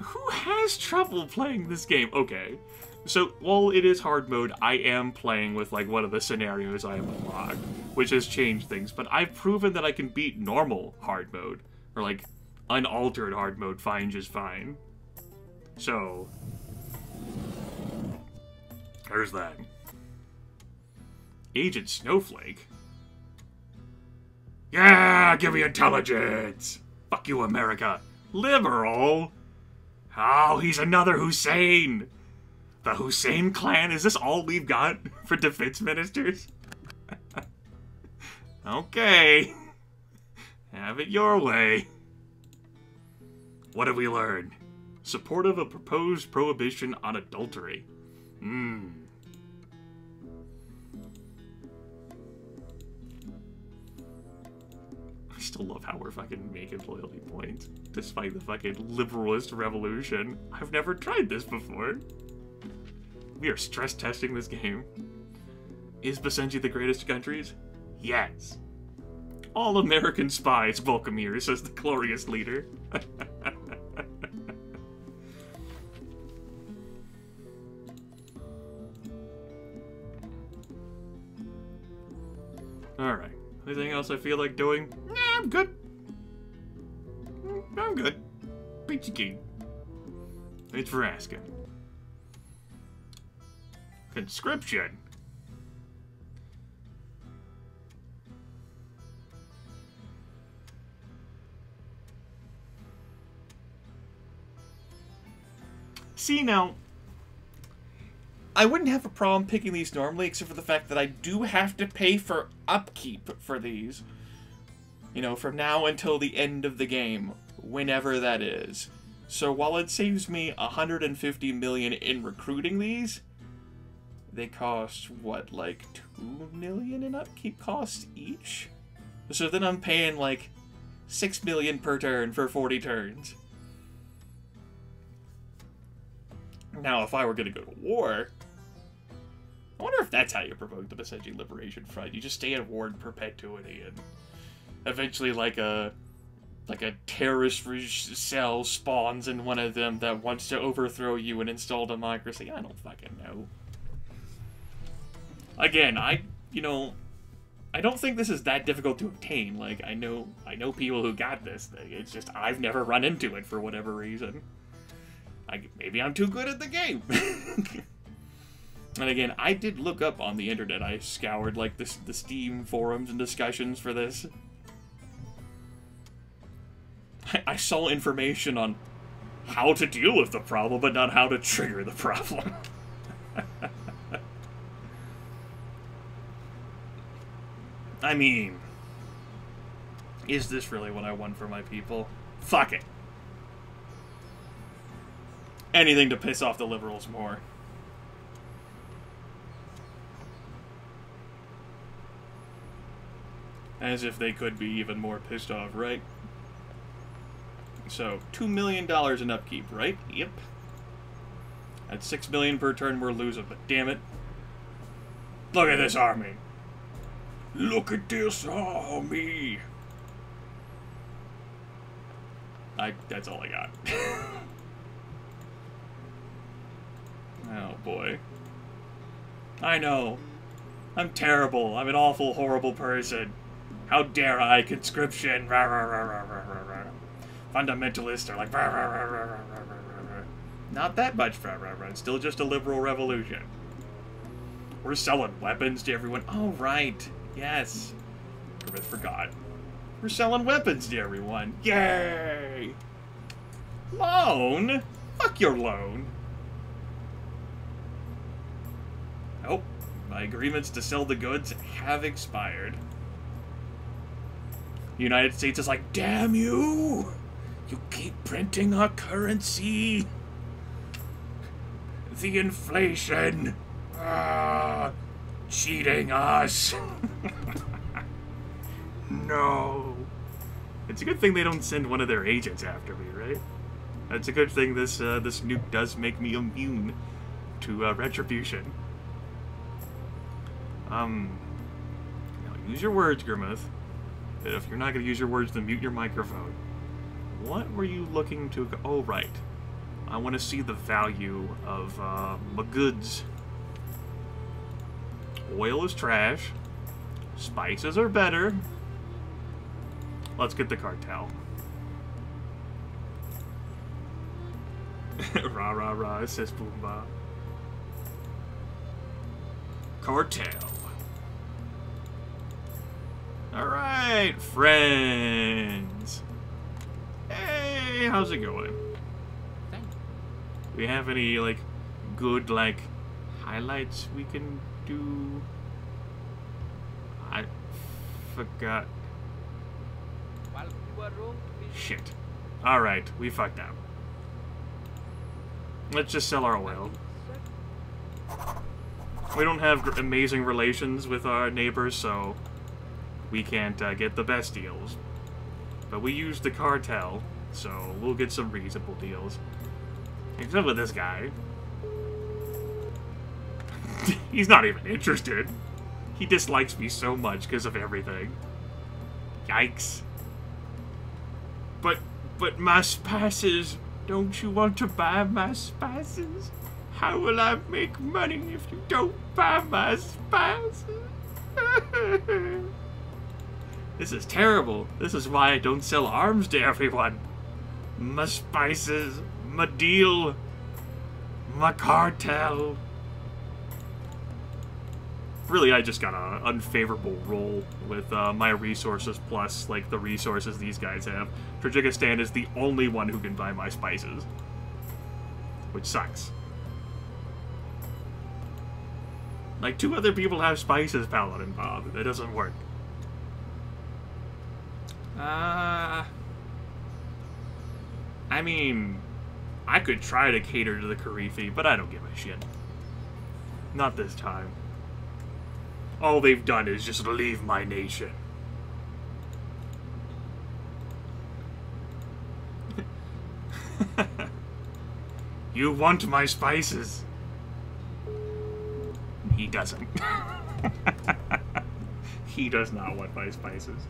Who has trouble playing this game? Okay. So, while it is hard mode, I am playing with, like, one of the scenarios I have unlocked, which has changed things, but I've proven that I can beat normal hard mode, or, like, unaltered hard mode fine just fine. So, there's that. Agent Snowflake? Yeah, give me intelligence! Fuck you, America. Liberal? Oh, he's another Hussein! The Hussein clan? Is this all we've got for defense ministers? Okay. Have it your way. What have we learned? Supportive of proposed prohibition on adultery. I still love how we're fucking making loyalty points, despite the fucking liberalist revolution. I've never tried this before. We are stress testing this game. Is Basenji the greatest of countries? Yes. All American spies, Volkamir, says the glorious leader. Alright. Anything else I feel like doing? Nah, I'm good. I'm good. Peachy Keen. Thanks for asking. Conscription. See, now, I wouldn't have a problem picking these normally, except for the fact that I do have to pay for upkeep for these. You know, from now until the end of the game, whenever that is. So while it saves me 150 million in recruiting these, they cost, what, like 2 million in upkeep costs each? So then I'm paying like 6 million per turn for 40 turns. Now, if I were going to go to war, I wonder if that's how you provoke the Basenji Liberation Front. You just stay at war in perpetuity, and eventually, like a terrorist cell spawns in one of them that wants to overthrow you and install democracy. I don't fucking know. Again, I don't think this is that difficult to obtain. Like, I know people who got this thing. It's just I've never run into it for whatever reason. Maybe I'm too good at the game. And again, I did look up on the internet. I scoured like the Steam forums and discussions for this. I saw information on how to deal with the problem, but not how to trigger the problem. I mean, is this really what I want for my people? Fuck it. Anything to piss off the liberals more. As if they could be even more pissed off, right? So, $2 million in upkeep, right? Yep. At 6 million per turn, we're losing, but damn it. Look at this army. Look at this army. That's all I got. Oh, boy. I know. I'm terrible. I'm an awful, horrible person. How dare I? Conscription. Rah, rah, rah, rah, rah, rah, rah. Fundamentalists are like... Rah, rah, rah, rah, rah, rah, rah. Not that much. Rah, rah, rah. It's still just a liberal revolution. We're selling weapons to everyone. Oh, right. Yes. Grimith forgot. We're selling weapons to everyone. Yay! Loan? Fuck your loan. Oh, my agreements to sell the goods have expired. The United States is like, damn you! You keep printing our currency! The inflation! Cheating us! No! It's a good thing they don't send one of their agents after me, right? It's a good thing this nuke does make me immune to retribution. Now use your words, Grimith. If you're not going to use your words, then mute your microphone. What were you looking to... Oh, right. I want to see the value of my goods. Oil is trash. Spices are better. Let's get the cartel. Rah, rah, rah, says Boomba. Cartel. Alright, friends. Hey, how's it going? Thank you. Do we have any, like, good, like, highlights we can do? I forgot. Well, You are wrong to be Shit. Alright, we fucked up. Let's just sell our oil. We don't have amazing relations with our neighbors, so we can't get the best deals. But we use the cartel, so we'll get some reasonable deals. Except with this guy. He's not even interested. He dislikes me so much because of everything. Yikes. But my spices, don't you want to buy my spices? How will I make money if you don't buy my spices? This is terrible. This is why I don't sell arms to everyone. my spices, my deal, my cartel. Really, I just got an unfavorable roll with my resources plus, like, the resources these guys have. Tajikistan is the only one who can buy my spices. Which sucks. Like, 2 other people have spices, Paladin Bob. That doesn't work. I mean, I could try to cater to the Karifi, but I don't give a shit. Not this time. All they've done is just leave my nation. You want my spices? He doesn't. He does not want my spices.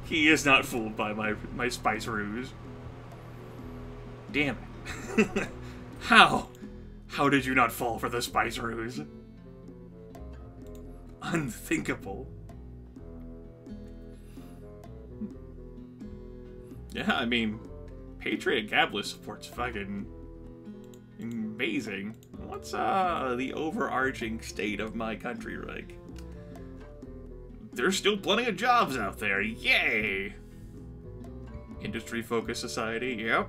He is not fooled by my spice ruse. Damn it. How? How did you not fall for the spice ruse? Unthinkable. Yeah, I mean, Patriot Gablis support's fucking amazing. What's the overarching state of my country like? There's still plenty of jobs out there. Yay! Industry-focused society, yep.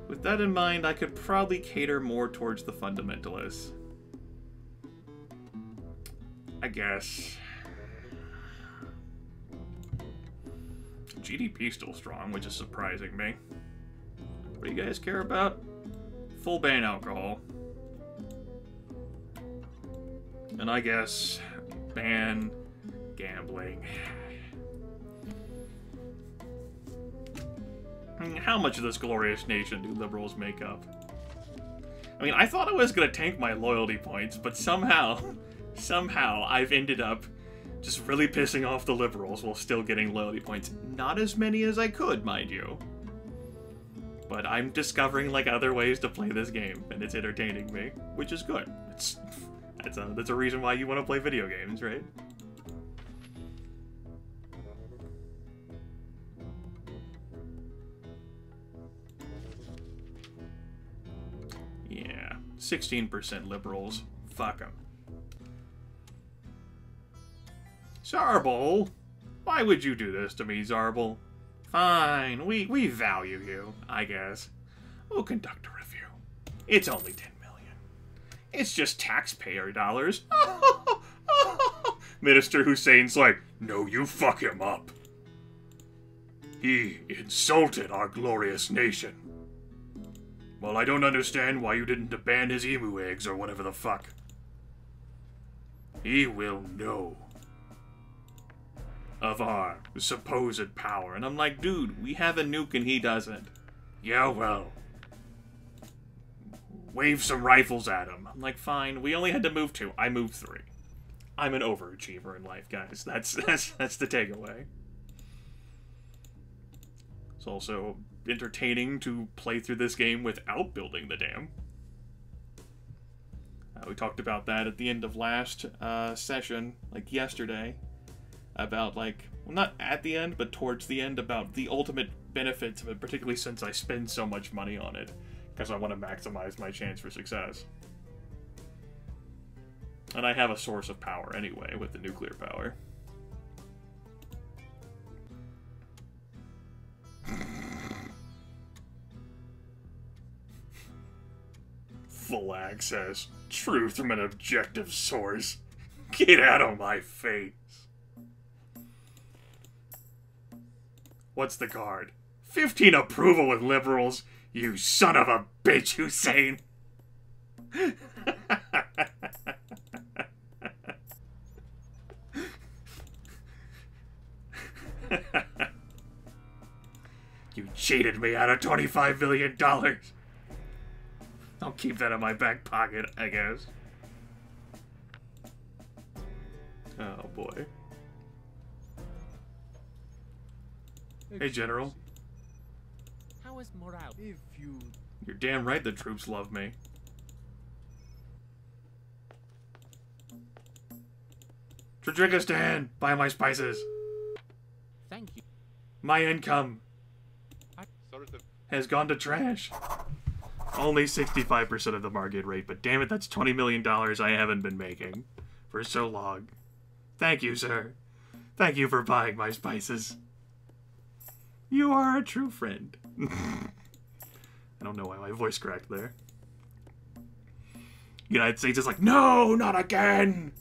With that in mind, I could probably cater more towards the fundamentalists. I guess. GDP's still strong, which is surprising me. What do you guys care about? Full ban alcohol. And I guess ban gambling. How much of this glorious nation do liberals make up? I mean, I thought I was gonna tank my loyalty points, but somehow I've ended up just really pissing off the liberals while still getting loyalty points. Not as many as I could, mind you. But I'm discovering, like, other ways to play this game, and it's entertaining me, which is good. That's a reason why you want to play video games, right? Yeah, 16% liberals. Fuck them. Zarbal? Why would you do this to me, Zarbal? Fine, we value you, I guess. We'll conduct a review. It's only 10 million. It's just taxpayer dollars. Minister Hussein's like, no, you fuck him up. He insulted our glorious nation. Well, I don't understand why you didn't ban his emu eggs or whatever the fuck. He will know of our supposed power. And I'm like, dude, we have a nuke and he doesn't. Yeah, well. Wave some rifles at him. I'm like, fine, we only had to move 2. I moved 3. I'm an overachiever in life, guys. That's the takeaway. It's also entertaining to play through this game without building the dam. We talked about that at the end of last session, like yesterday. About, like, well, not at the end, but towards the end, about the ultimate benefits of it, particularly since I spend so much money on it, because I want to maximize my chance for success. And I have a source of power anyway, with the nuclear power. Full access. Truth from an objective source. Get out of my face. What's the card? 15 approval with liberals. You son of a bitch, Hussein. You cheated me out of $25 million. I'll keep that in my back pocket, I guess. Oh boy. Hey, General. How is morale? If you... You're damn right the troops love me. Tajikistan, buy my spices. Thank you. My income. has gone to trash. Only 65% of the market rate, but damn it, that's $20 million I haven't been making for so long. Thank you, sir. Thank you for buying my spices. You are a true friend. I don't know why my voice cracked there. United States is like, no, not again!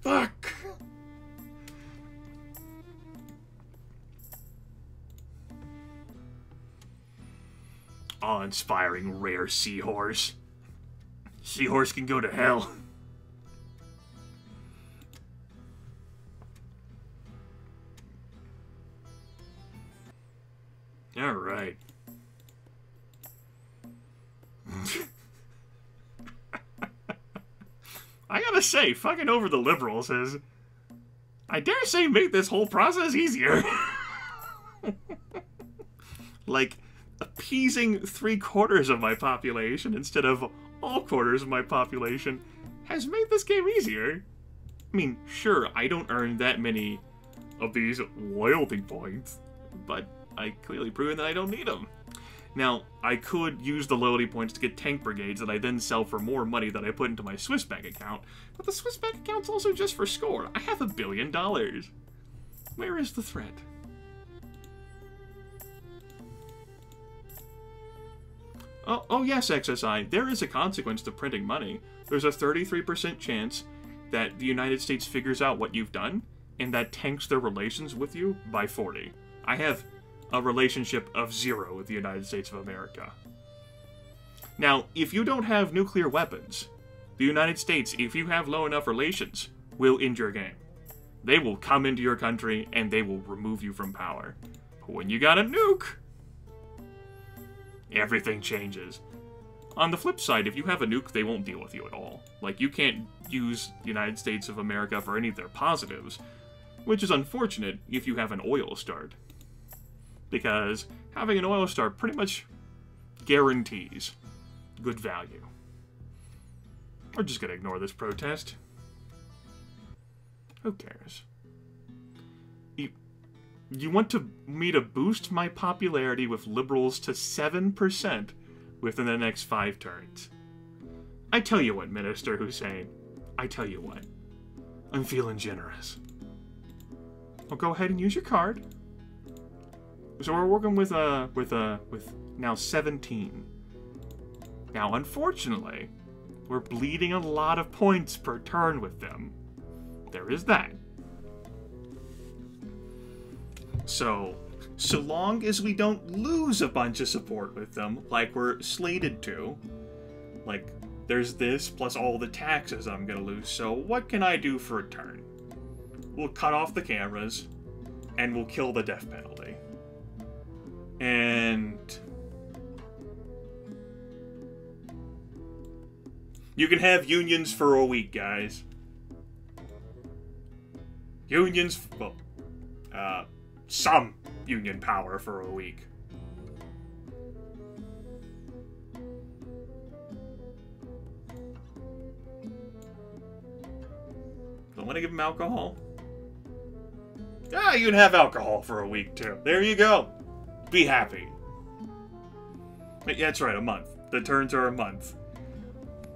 Fuck! Awe-inspiring rare seahorse. Seahorse can go to hell. Alright. I gotta say, fucking over the liberals has, I dare say, make this whole process easier. Like, appeasing 3/4 of my population instead of all quarters of my population has made this game easier. I mean, sure, I don't earn that many of these loyalty points, but I clearly proven that I don't need them. Now, I could use the loyalty points to get tank brigades that I then sell for more money that I put into my Swiss bank account, but the Swiss bank account's also just for score. I have $1 billion. Where is the threat? Oh yes, XSI, there is a consequence to printing money. There's a 33% chance that the United States figures out what you've done, and that tanks their relations with you by 40. I have a relationship of 0 with the United States of America. Now, if you don't have nuclear weapons, the United States, if you have low enough relations, will end your game. They will come into your country, and they will remove you from power. But when you got a nuke, everything changes. On the flip side, if you have a nuke, they won't deal with you at all. Like, you can't use the United States of America for any of their positives, which is unfortunate if you have an oil start. Because having an oil start pretty much guarantees good value. We're just gonna ignore this protest. Who cares? You want me to boost my popularity with liberals to 7% within the next 5 turns. I tell you what, Minister Hussein. I tell you what. I'm feeling generous. Well, go ahead and use your card. So we're working with now 17. Now, unfortunately, we're bleeding a lot of points per turn with them. There is that. So long as we don't lose a bunch of support with them, like we're slated to, like, there's this plus all the taxes I'm gonna lose, so what can I do for a turn? We'll cut off the cameras, and we'll kill the death penalty. And you can have unions for a week, guys. Unions, well, some union power for a week. Don't want to give them alcohol. Yeah, you can have alcohol for a week, too. There you go. Be happy. Yeah, that's right, a month. The turns are a month.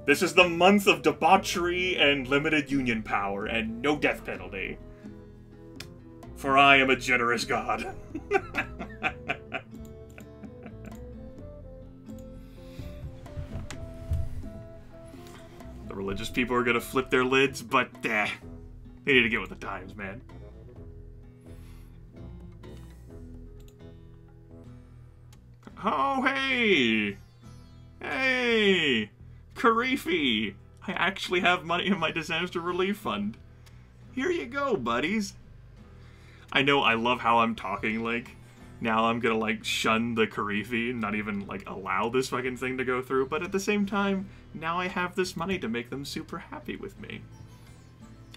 This is the month of debauchery and limited union power and no death penalty. For I am a generous god. The religious people are gonna flip their lids, but they need to get with the times, man. Oh, hey! Hey! Karifi! I actually have money in my disaster relief fund. Here you go, buddies. I know I love how I'm talking, like, now I'm gonna, like, shun the Karifi and not even, like, allow this fucking thing to go through, but at the same time, now I have this money to make them super happy with me.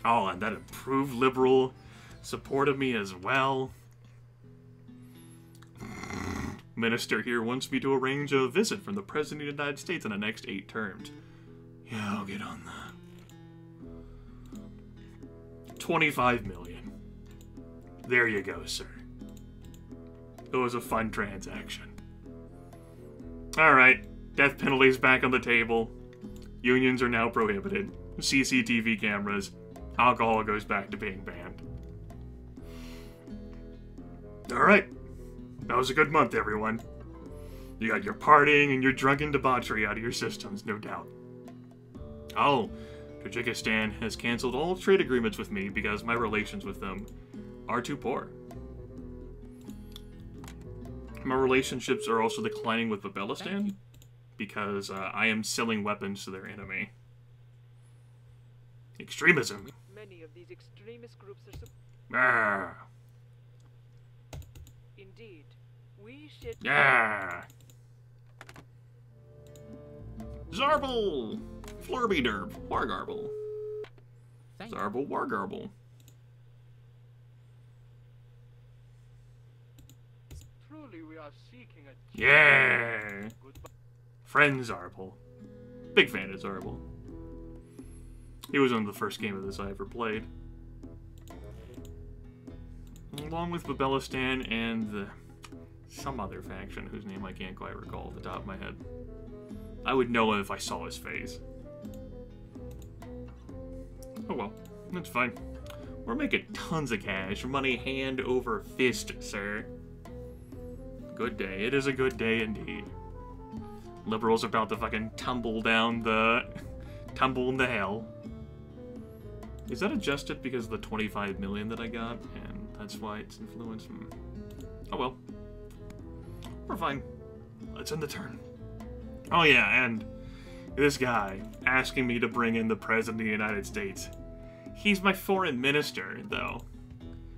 Oh, and that improved liberal support of me as well. Minister here wants me to arrange a visit from the President of the United States in the next 8 terms. Yeah, I'll get on that. 25 million. There you go, sir. It was a fun transaction. Alright, death penalty's back on the table. Unions are now prohibited. CCTV cameras. Alcohol goes back to being banned. Alright. That was a good month, everyone. You got your partying and your drunken debauchery out of your systems, no doubt. Oh, Tajikistan has canceled all trade agreements with me because my relations with them are too poor. My relationships are also declining with Babelistan because I am selling weapons to their enemy. Extremism. Many of these extremist groups are Ah. indeed. We should Yeah. Zarble! Flurby Derb. Wargarble. Thank Zarble Wargarble. Truly, we are seeking a Yeah! goodbye. Friend Zarble. Big fan of Zarble. He was on the first game of this I ever played. Along with Babelistan and some other faction whose name I can't quite recall off the top of my head. I would know him if I saw his face. Oh well, that's fine. We're making tons of cash. Money hand over fist, sir. Good day. It is a good day indeed. Liberals about to fucking tumble into hell. Is that adjusted because of the 25 million that I got? And that's why it's influenced? Oh well. We're fine. Let's end the turn. Oh yeah, and this guy asking me to bring in the President of the United States. He's my foreign minister, though.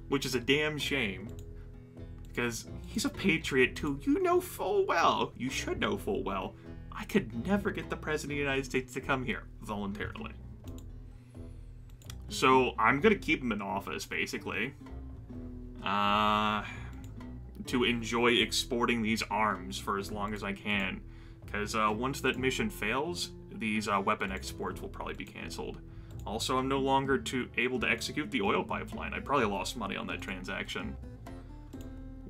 Which is a damn shame. Because he's a patriot too. You know full well, you should know full well, I could never get the President of the United States to come here voluntarily. So I'm gonna keep him in office, basically. To enjoy exporting these arms for as long as I can. Because once that mission fails, these weapon exports will probably be canceled. Also, I'm no longer able to execute the oil pipeline. I probably lost money on that transaction.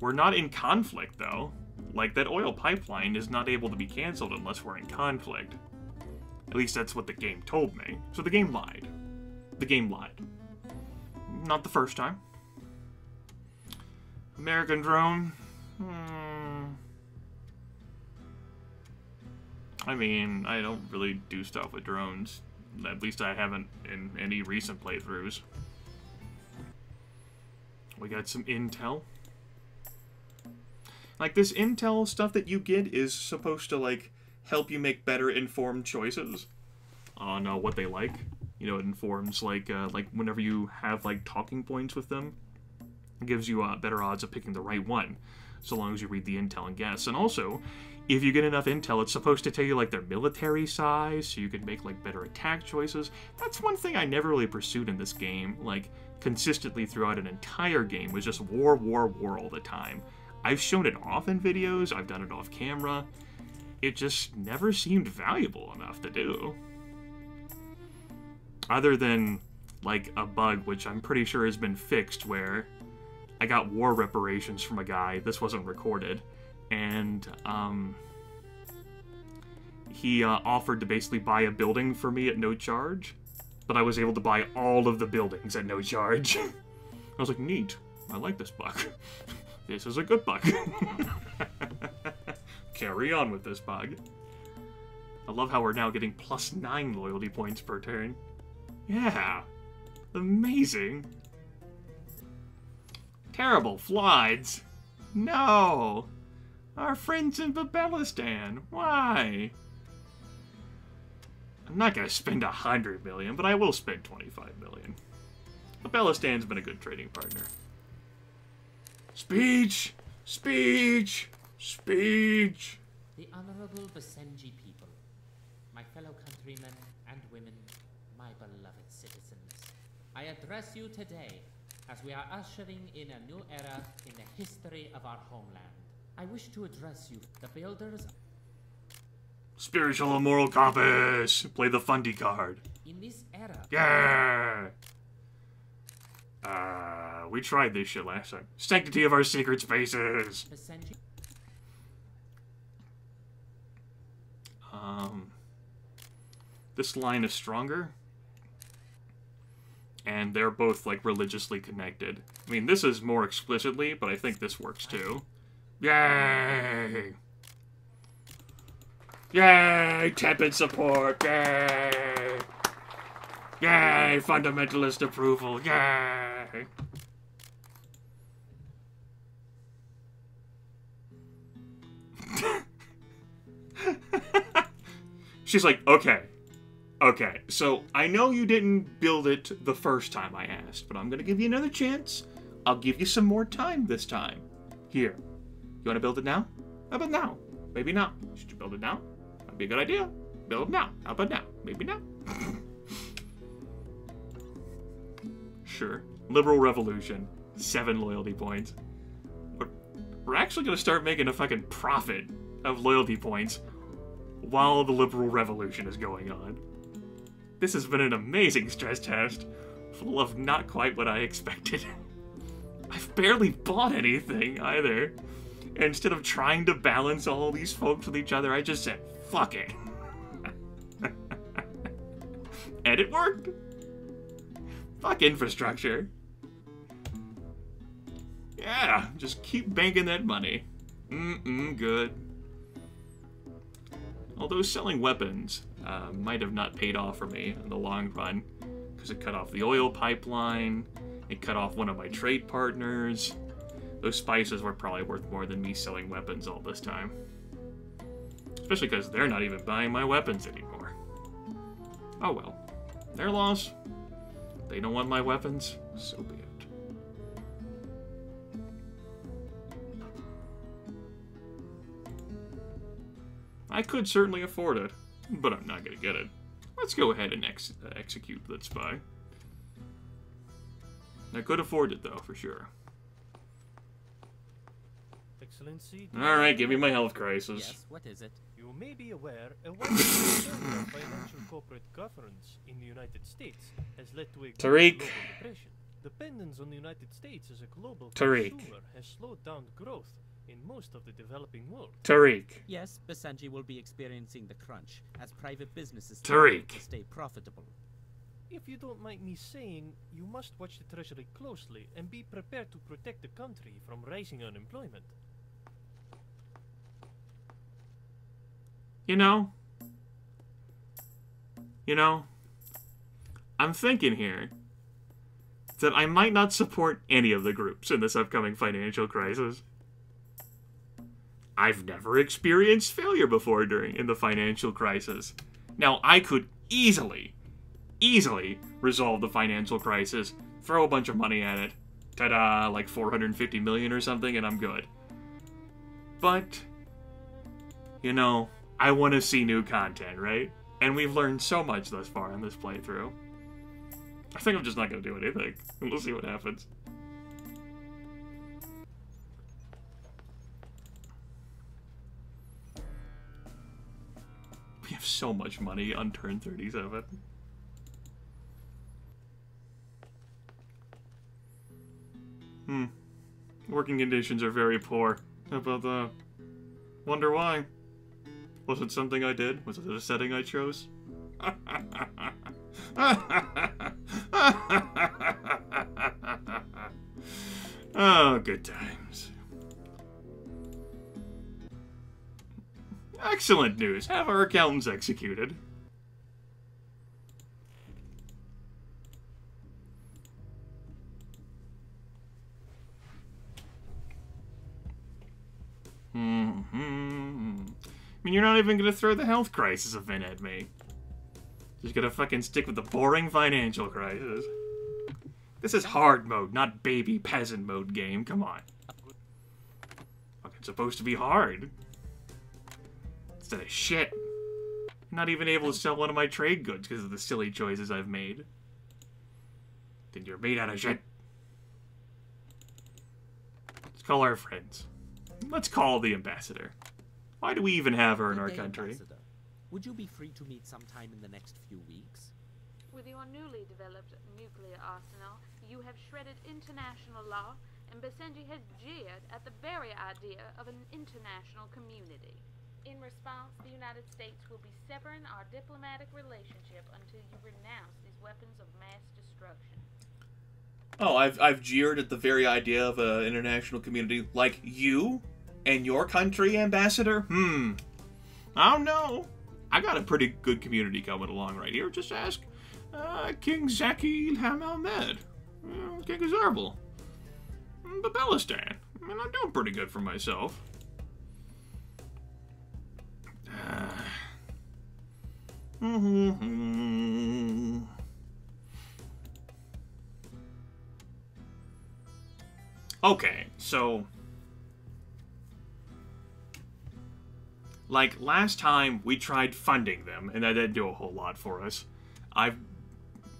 We're not in conflict, though. Like, that oil pipeline is not able to be canceled unless we're in conflict. At least that's what the game told me. So the game lied. The game lied. Not the first time. American drone? I mean, I don't really do stuff with drones. At least I haven't in any recent playthroughs. We got some intel. Like, this intel stuff that you get is supposed to, like, help you make better informed choices on what they like. You know, it informs, like whenever you have, like, talking points with them, it gives you better odds of picking the right one, so long as you read the intel and guess. And also, if you get enough intel, it's supposed to tell you, like, their military size, so you can make, like, better attack choices. That's one thing I never really pursued in this game, like, consistently throughout an entire game, was just war, war, war all the time. I've shown it off in videos, I've done it off camera. It just never seemed valuable enough to do. Other than, like, a bug, which I'm pretty sure has been fixed, where I got war reparations from a guy, this wasn't recorded, and, he offered to basically buy a building for me at no charge, but I was able to buy all of the buildings at no charge. I was like, neat, I like this bug. This is a good bug. Carry on with this bug. I love how we're now getting +9 loyalty points per turn. Yeah. Amazing. Terrible flies. No. Our friends in Babelistan. Why? I'm not gonna spend 100 million, but I will spend 25 million. Babelistan's been a good trading partner. Speech! Speech! Speech! The Honorable Basenji people, my fellow countrymen and women, my beloved citizens, I address you today as we are ushering in a new era in the history of our homeland. I wish to address you, the builders. Spiritual and moral compass! Play the fundy card. In this era. Yeah! We tried this shit last time. Sanctity of our sacred spaces! Basenji. This line is stronger. And they're both, like, religiously connected. I mean, this is more explicitly, but I think this works too. Yay! Yay! Tepid support! Yay! Yay! Fundamentalist approval! Yay! She's like, okay. Okay, so I know you didn't build it the first time I asked, but I'm gonna give you another chance. I'll give you some more time this time. Here. You wanna build it now? How about now? Maybe now. Should you build it now? That'd be a good idea. Build it now. How about now? Maybe now. Sure. Liberal Revolution. 7 loyalty points. We're actually gonna start making a fucking profit of loyalty points while the Liberal Revolution is going on. This has been an amazing stress test, full of not quite what I expected. I've barely bought anything, either. Instead of trying to balance all these folks with each other, I just said, fuck it. And it worked. Fuck infrastructure. Yeah, just keep banking that money. Good. Although selling weapons might have not paid off for me in the long run, because it cut off the oil pipeline, it cut off one of my trade partners. Those spices were probably worth more than me selling weapons all this time. Especially because they're not even buying my weapons anymore. Oh well. Their loss. They don't want my weapons, so be it. I could certainly afford it, but I'm not going to get it. Let's go ahead and execute that spy. I could afford it, though, for sure. Excellency. Alright, give me my health crisis. Yes, what is it? You may be aware a wide concern of financial corporate governance in the United States has led to a Tariq. global depression. Dependence on the United States as a global Tariq. consumer has slowed down growth in most of the developing world. Tariq. Yes, Basenji will be experiencing the crunch as private businesses Tariq. to stay profitable. If you don't mind me saying, you must watch the Treasury closely and be prepared to protect the country from rising unemployment. You know, I'm thinking here that I might not support any of the groups in this upcoming financial crisis. I've never experienced failure before in the financial crisis. Now, I could easily resolve the financial crisis, throw a bunch of money at it, ta-da, like 450 million or something, and I'm good. But, I want to see new content, right? And we've learned so much thus far in this playthrough. I think I'm just not going to do anything. We'll see what happens. We have so much money on turn 37. Working conditions are very poor. How about that? Wonder why? Was it something I did? Was it a setting I chose? Oh, good times. Excellent news. Have our accountants executed. I mean, you're not even gonna throw the health crisis event at me. Just gonna fucking stick with the boring financial crisis. This is hard mode, not baby peasant mode game. Come on. Fucking supposed to be hard. Instead of shit. I'm not even able to sell one of my trade goods because of the silly choices I've made. Then you're made out of shit. Let's call our friends. Let's call the ambassador. Why do we even have her in our country? Ambassador, would you be free to meet sometime in the next few weeks? With your newly developed nuclear arsenal, you have shredded international law, and Basenji has jeered at the very idea of an international community. In response, the United States will be severing our diplomatic relationship until you renounce these weapons of mass destruction. Oh, I've jeered at the very idea of an international community like you and your country, Ambassador? I don't know. I got a pretty good community coming along right here. Just ask King Zaki Hamelmed, King Azarbal, Babelistan. I mean, I'm doing pretty good for myself. Okay, so like last time we tried funding them and that didn't do a whole lot for us.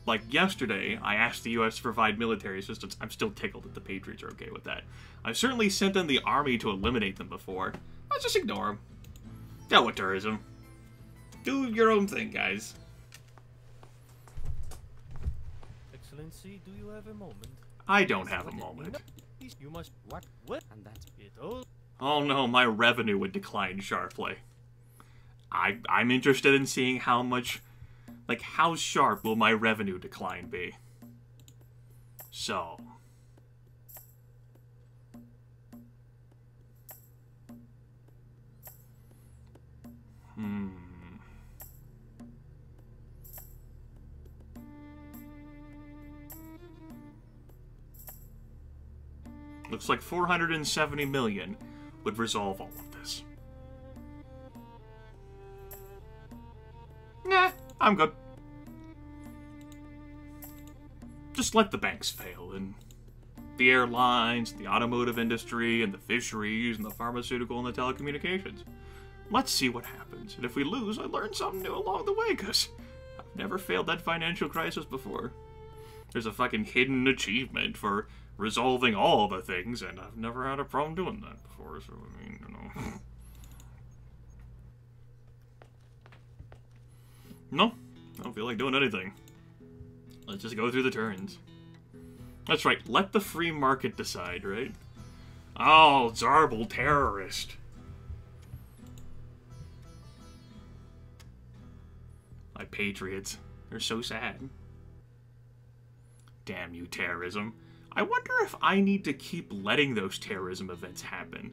Like yesterday, I asked the US to provide military assistance. I'm still tickled that the Patriots are okay with that. I've certainly sent in the army to eliminate them before. Let's just ignore them. Deal with tourism. Do your own thing, guys. Excellency, do you have a moment? I don't have a moment. You must what? And that's it all. Oh no, my revenue would decline sharply. I'm interested in seeing how much, like, how sharp will my revenue decline be? So. Looks like 470 million would resolve all of this. Nah, I'm good. Just let the banks fail, and the airlines, the automotive industry, and the fisheries, and the pharmaceutical and the telecommunications. Let's see what happens, and if we lose, I learned something new along the way, because I've never failed that financial crisis before. There's a fucking hidden achievement for resolving all the things, and I've never had a problem doing that before, so I mean, you know. No, I don't feel like doing anything. Let's just go through the turns. That's right, let the free market decide, right? Oh, Zarbal terrorist. My patriots, they're so sad. Damn you, terrorism. I wonder if I need to keep letting those terrorism events happen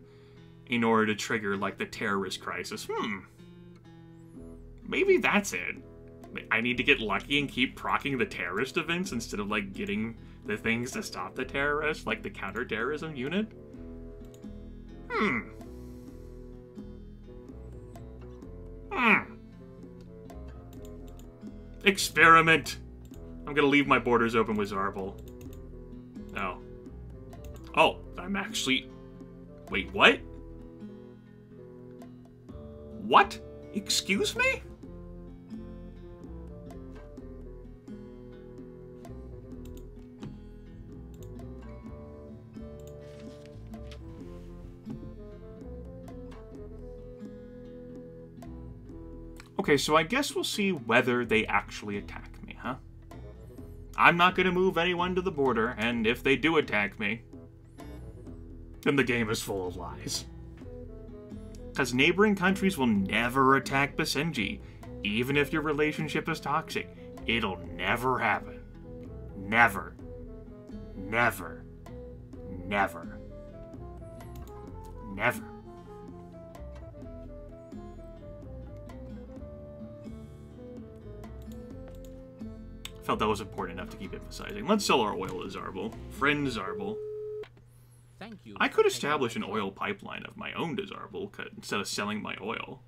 in order to trigger, like, the terrorist crisis. Maybe that's it. I need to get lucky and keep procking the terrorist events instead of, like, getting the things to stop the terrorists, like the counterterrorism unit. Experiment. I'm gonna leave my borders open with Zarbal. No. Oh, I'm actually... Wait, what? What? Excuse me? Okay, so I guess we'll see whether they actually attack me, huh? I'm not gonna move anyone to the border, and if they do attack me, then the game is full of lies. Because neighboring countries will never attack Basenji, even if your relationship is toxic. It'll never happen. Never. Never. Never. Never. Felt that was important enough to keep emphasizing. Let's sell our oil to Zarbal. Friend Zarbal. Thank you. I could establish an oil pipeline of my own to Zarbal instead of selling my oil.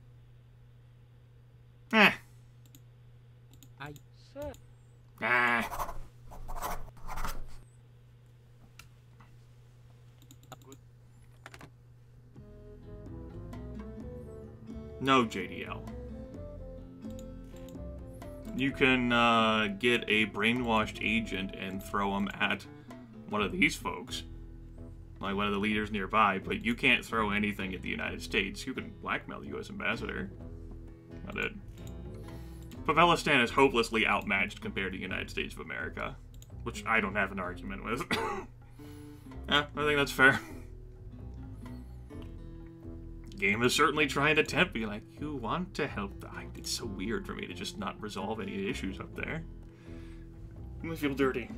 Sir. No, JDL. You can get a brainwashed agent and throw him at one of these folks, like one of the leaders nearby, but you can't throw anything at the United States. You can blackmail the U.S. ambassador. Not it. Pavelistan is hopelessly outmatched compared to the United States of America, which I don't have an argument with. Yeah, I think that's fair. Game is certainly trying to tempt me, like, you want to help. It's so weird for me to just not resolve any issues up there. I feel dirty.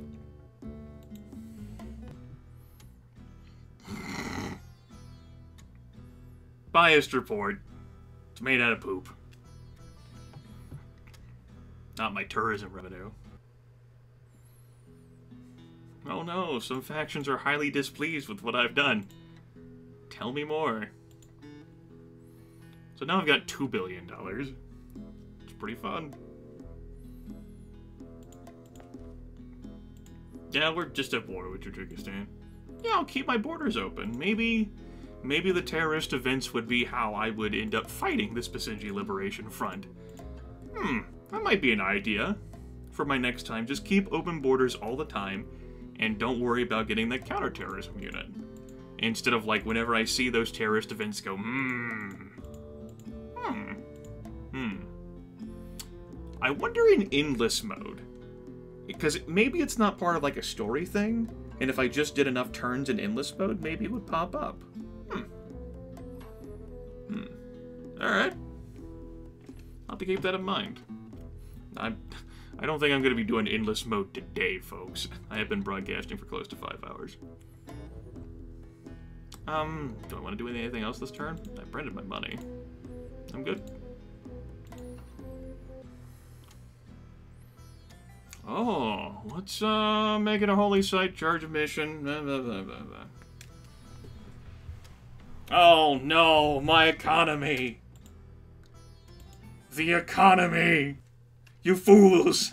Biased report. It's made out of poop. Not my tourism revenue. Oh no, some factions are highly displeased with what I've done. Tell me more. So now I've got $2 billion. It's pretty fun. Yeah, we're just at war with Tajikistan. Yeah, I'll keep my borders open. Maybe the terrorist events would be how I would end up fighting this Basenji Liberation Front. That might be an idea for my next time. Just keep open borders all the time, and don't worry about getting that counterterrorism unit. Instead of, like, whenever I see those terrorist events go, I wonder in endless mode, because maybe it's not part of, like, a story thing, and if I just did enough turns in endless mode, maybe it would pop up. Alright. I'll have to keep that in mind. I don't think I'm going to be doing endless mode today, folks. I have been broadcasting for close to 5 hours. Do I want to do anything else this turn? I printed my money. I'm good. Oh, let's make it a holy site, charge of mission. Blah, blah, blah, blah, blah. Oh no, my economy! The economy! You fools!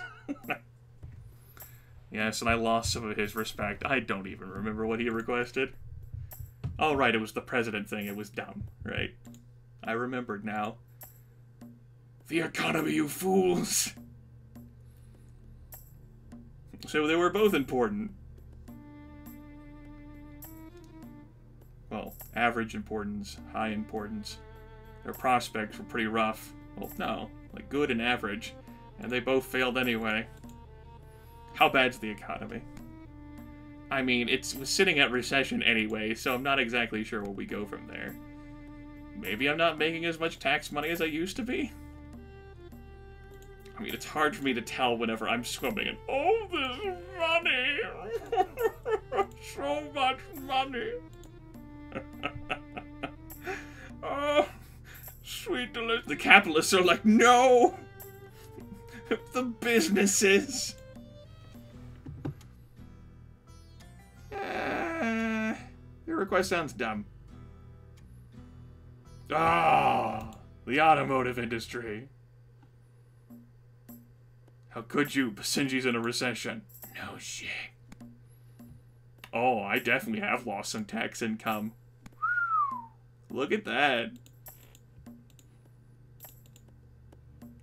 Yes, and I lost some of his respect. I don't even remember what he requested. Oh, right, it was the president thing. It was dumb, right? I remembered now. The economy, you fools! So they were both important. Well, average importance, high importance. Their prospects were pretty rough. Well, no, like good and average. And they both failed anyway. How bad's the economy? I mean, it was sitting at recession anyway, so I'm not exactly sure where we go from there. Maybe I'm not making as much tax money as I used to be? I mean, it's hard for me to tell whenever I'm swimming in all this money! So much money! Oh, sweet delicious. The capitalists are like, no! The businesses! Your request sounds dumb. Ah, the automotive industry. How could you? Basenji's in a recession. No shit. Oh, I definitely have lost some tax income. Look at that.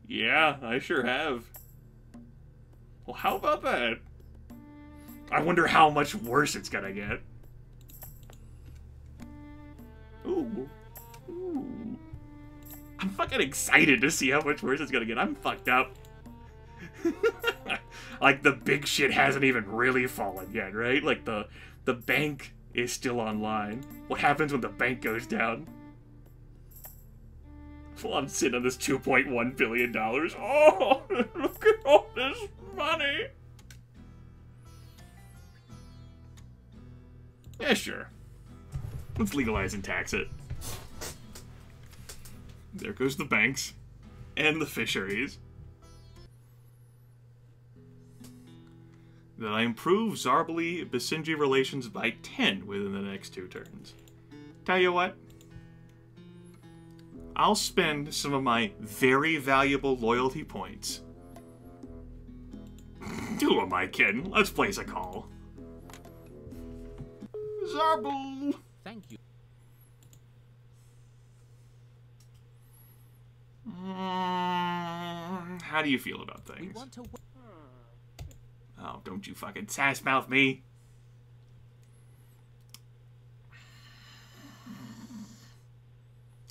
Yeah, I sure have. Well, how about that? I wonder how much worse it's gonna get. Ooh. Ooh. I'm fucking excited to see how much worse it's gonna get. I'm fucked up. Like, the big shit hasn't even really fallen yet, right? Like, the bank is still online. What happens when the bank goes down? Well, I'm sitting on this $2.1 billion. Oh, look at all this money. Yeah, sure. Let's legalize and tax it. There goes the banks. And the fisheries. That I improve Zarbali-Basenji relations by 10 within the next 2 turns. Tell you what. I'll spend some of my very valuable loyalty points. Who am I kidding? Let's place a call. Zarbal! Thank you. How do you feel about things? We want to. Oh, don't you fucking sass-mouth me.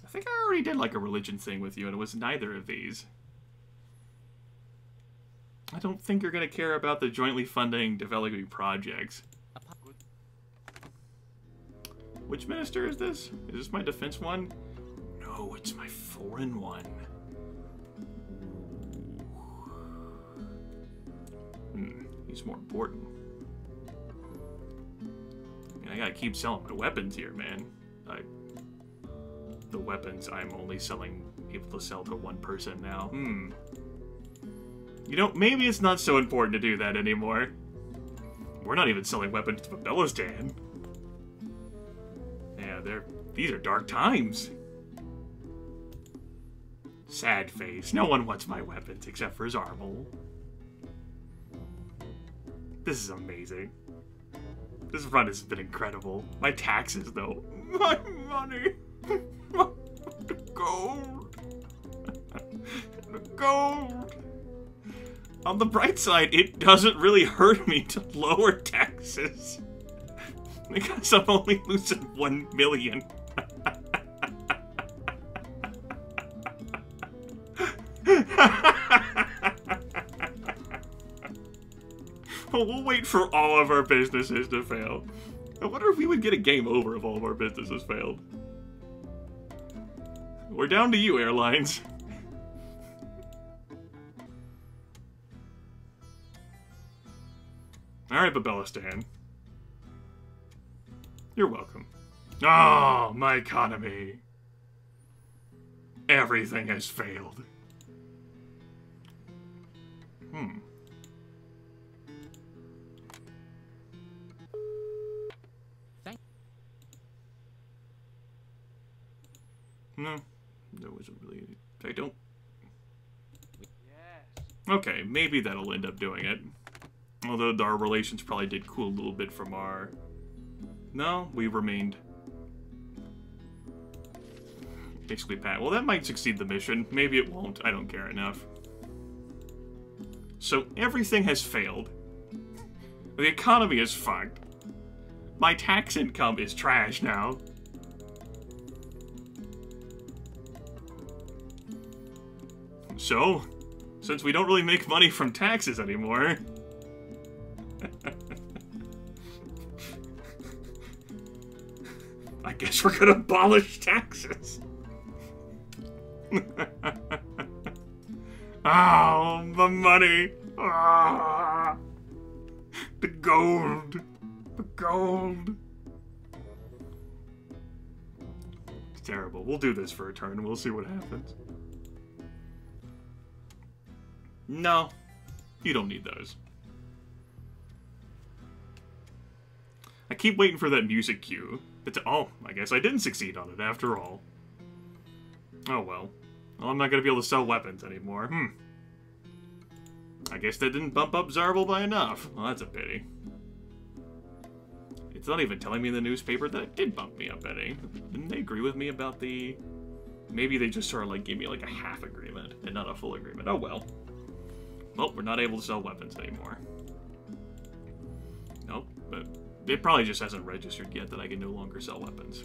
I think I already did like a religion thing with you, and it was neither of these. I don't think you're going to care about the jointly funding developing projects. Which minister is this? Is this my defense one? Oh, it's my 4-in-1. He's more important. I mean, I gotta keep selling my weapons here, man. The weapons I'm only able to sell to one person now. You know, maybe it's not so important to do that anymore. We're not even selling weapons to Belistan. Yeah, these are dark times. Sad face. No one wants my weapons except for Zarmal. This is amazing. This run has been incredible. My taxes, though. My money. The gold. The gold. On the bright side, it doesn't really hurt me to lower taxes. Because I'm only losing 1 million. Well, we'll wait for all of our businesses to fail. I wonder if we would get a game over if all of our businesses failed. We're down to you, airlines. Alright, Belistan. You're welcome. Oh, my economy. Everything has failed. No, there wasn't really any. I don't. Yes. Okay, maybe that'll end up doing it. Although our relations probably did cool a little bit from our. No, we remained basically pat. Well, that might succeed the mission. Maybe it won't. I don't care enough. So everything has failed. The economy is fucked. My tax income is trash now. So, since we don't really make money from taxes anymore... I guess we're gonna abolish taxes. Oh, the money. Ah, the gold. The gold. It's terrible. We'll do this for a turn and we'll see what happens. No, you don't need those. I keep waiting for that music cue. Oh, I guess I didn't succeed on it after all. Oh well. Well, I'm not going to be able to sell weapons anymore. I guess that didn't bump up Zarval by enough. Well, that's a pity. It's not even telling me in the newspaper that it did bump me up any. Didn't they agree with me about the... Maybe they just sort of like gave me like a half agreement and not a full agreement. Oh well. Well, we're not able to sell weapons anymore. Nope, but it probably just hasn't registered yet that I can no longer sell weapons.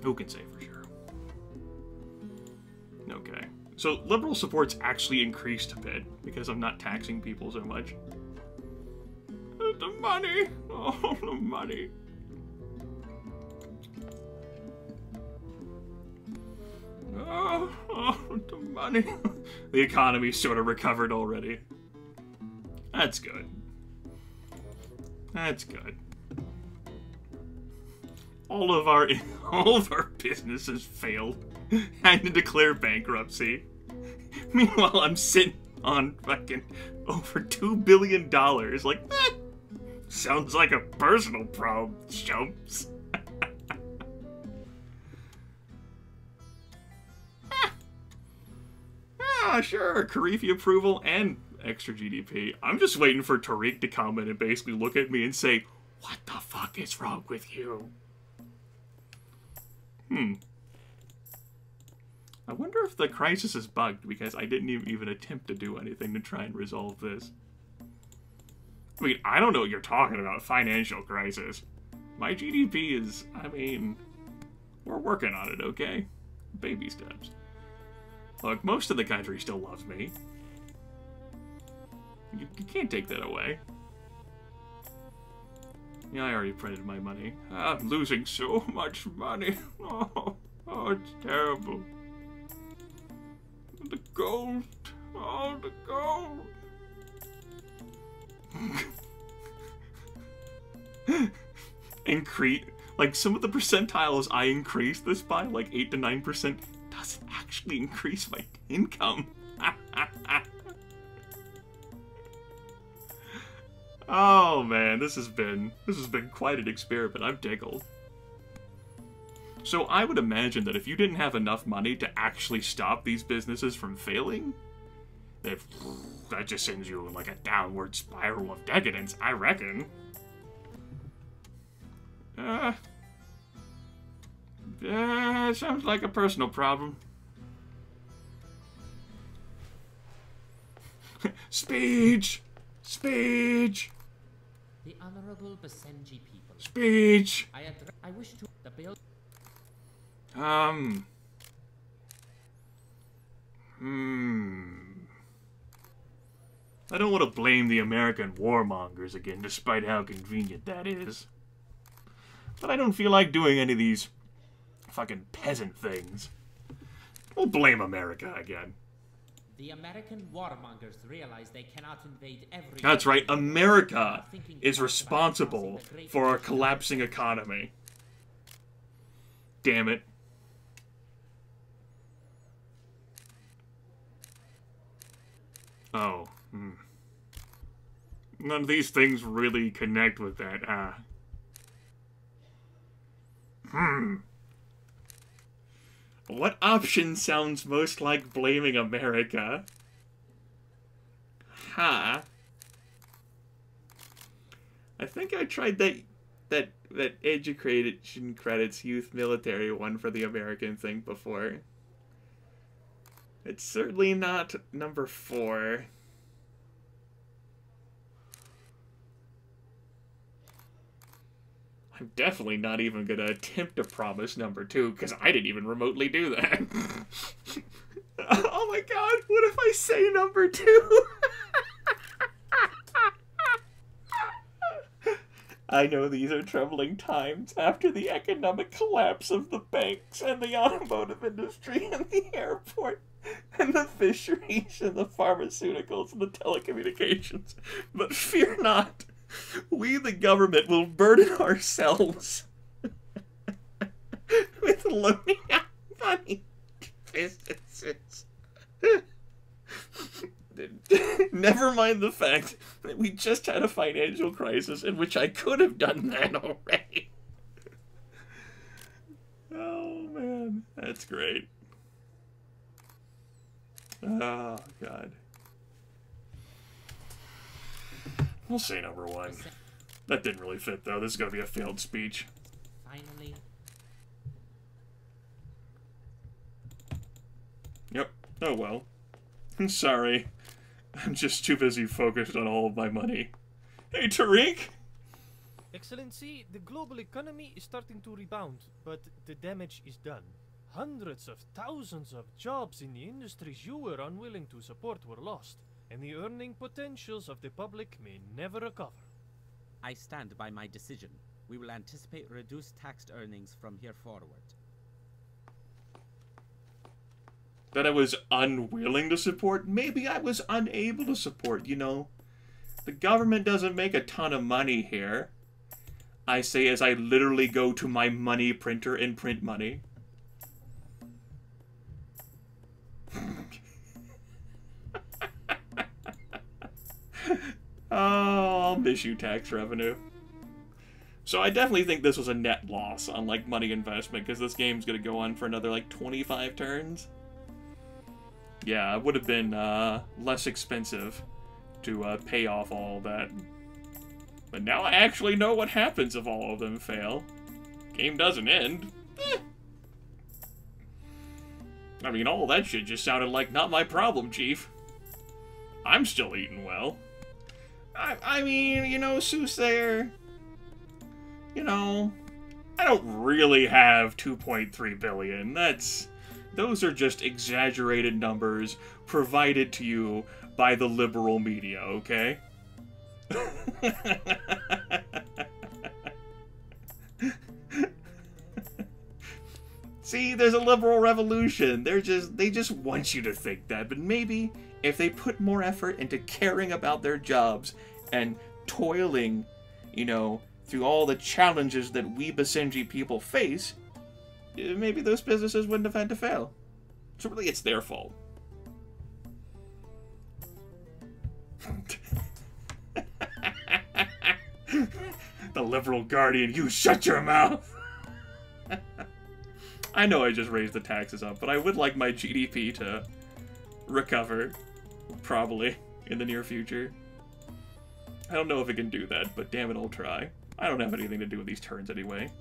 Who can say for sure? Okay. So, liberal support's actually increased a bit, because I'm not taxing people so much. The money! Oh, the money! Oh, the money! The economy's sort of recovered already. That's good. That's good. All of our businesses failed. Had to declare bankruptcy. Meanwhile, I'm sitting on fucking over $2 billion. Like, that sounds like a personal problem, chumps. Sure, Karifi approval and extra GDP. I'm just waiting for Tariq to come in and basically look at me and say, what the fuck is wrong with you? I wonder if the crisis is bugged because I didn't even attempt to do anything to try and resolve this. I mean, I don't know what you're talking about, financial crisis. My GDP is, I mean, we're working on it, okay? Baby steps. Look, most of the country still loves me. You can't take that away. Yeah, I already printed my money. I'm losing so much money. Oh, Oh, it's terrible. The gold. Oh, the gold. Increase. Like, some of the percentiles I increased this by, like 8 to 9%, doesn't actually increase my income. Oh man, this has been quite an experiment. I'm tickled. So I would imagine that if you didn't have enough money to actually stop these businesses from failing, that just sends you in like a downward spiral of decadence, I reckon. Sounds like a personal problem. Speech! Speech! The Honorable Basenji people. Speech! I wish to the bill. I don't want to blame the American warmongers again, despite how convenient that is. But I don't feel like doing any of these fucking peasant things. We'll blame America again. The American warmongers realize they cannot invade every... That's right, America is responsible for our collapsing economy. Damn it. Oh, None of these things really connect with that, huh? What option sounds most like blaming America? Huh? I think I tried that education credits youth military one for the American thing before. It's certainly not number 4. I'm definitely not even gonna attempt to promise number 2, because I didn't even remotely do that. Oh my god, what if I say number 2? I know these are troubling times after the economic collapse of the banks and the automotive industry and the airport and the fisheries and the pharmaceuticals and the telecommunications. But fear not. We, the government, will burden ourselves with loaning out money to businesses. Never mind the fact that we just had a financial crisis in which I could have done that already. Oh, man. That's great. Oh, God. We'll say number 1. That didn't really fit, though. This is going to be a failed speech. Finally. Yep. Oh, well. I'm sorry. I'm just too busy focused on all of my money. Hey, Tariq! Excellency, the global economy is starting to rebound, but the damage is done. Hundreds of thousands of jobs in the industries you were unwilling to support were lost, and the earning potentials of the public may never recover. I stand by my decision. We will anticipate reduced taxed earnings from here forward. That I was unwilling to support? Maybe I was unable to support, you know. The government doesn't make a ton of money here. I say as I literally go to my money printer and print money. Oh, I'll miss you, tax revenue. So I definitely think this was a net loss on, like, money investment, because this game's gonna go on for another, like, 25 turns. Yeah, it would have been less expensive to pay off all that. But now I actually know what happens if all of them fail. Game doesn't end. I mean, all that shit just sounded like not my problem, Chief. I'm still eating well. I mean, you know, Soothsayer, you know, I don't really have 2.3 billion. Those are just exaggerated numbers provided to you by the liberal media, okay? See, there's a liberal revolution. They just want you to think that. But maybe if they put more effort into caring about their jobs and toiling, you know, through all the challenges that we Basenji people face, maybe those businesses wouldn't have had to fail. So really, it's their fault. The liberal guardian, you shut your mouth! I know I just raised the taxes up, but I would like my GDP to recover, probably, in the near future. I don't know if it can do that, but damn it, I'll try. I don't have anything to do with these turns anyway.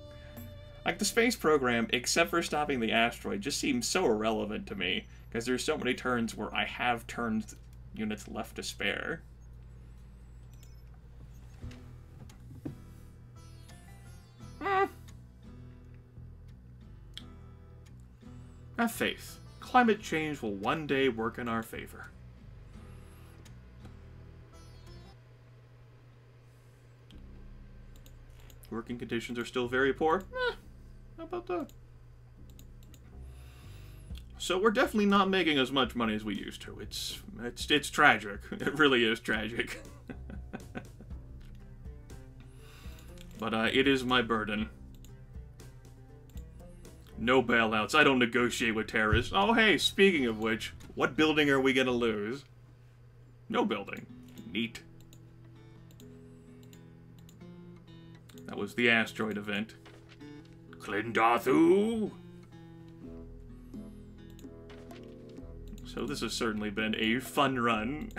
Like, the space program, except for stopping the asteroid, just seems so irrelevant to me, because there's so many turns where I have turns units left to spare. Have faith. Climate change will one day work in our favor. Working conditions are still very poor. How about that? So we're definitely not making as much money as we used to. It's tragic. It really is tragic. But it is my burden. No bailouts. I don't negotiate with terrorists. Oh, hey, speaking of which, what building are we gonna lose? No building. Neat. That was the asteroid event. Klindathu! So this has certainly been a fun run,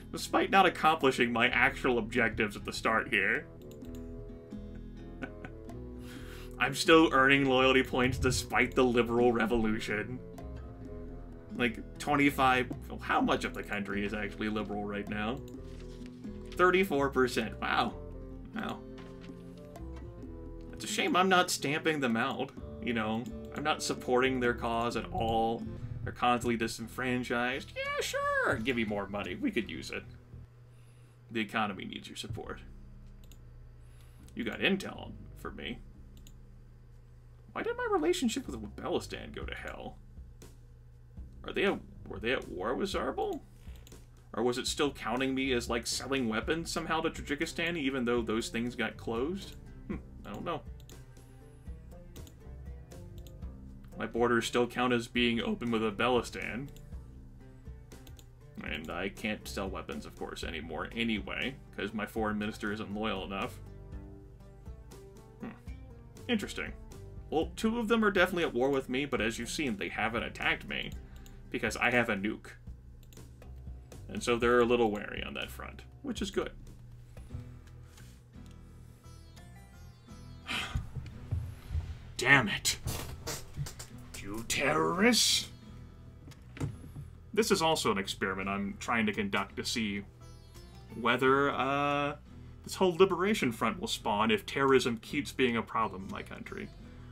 despite not accomplishing my actual objectives at the start here. I'm still earning loyalty points despite the liberal revolution. Like, 25... How much of the country is actually liberal right now? 34%. Wow. Wow. It's a shame I'm not stamping them out, you know? I'm not supporting their cause at all. They're constantly disenfranchised. Yeah, sure! Give me more money. We could use it. The economy needs your support. You got intel for me. Why did my relationship with Belistan go to hell? Were they at war with Zarbal? Or was it still counting me as, like, selling weapons somehow to Tajikistan, even though those things got closed? I don't know. My borders still count as being open with Belistan. And I can't sell weapons, of course, anymore anyway, because my foreign minister isn't loyal enough. Interesting. Well, 2 of them are definitely at war with me, but as you've seen, they haven't attacked me, because I have a nuke. And so they're a little wary on that front, which is good. Damn it. You terrorists! This is also an experiment I'm trying to conduct to see whether, this whole liberation front will spawn if terrorism keeps being a problem in my country.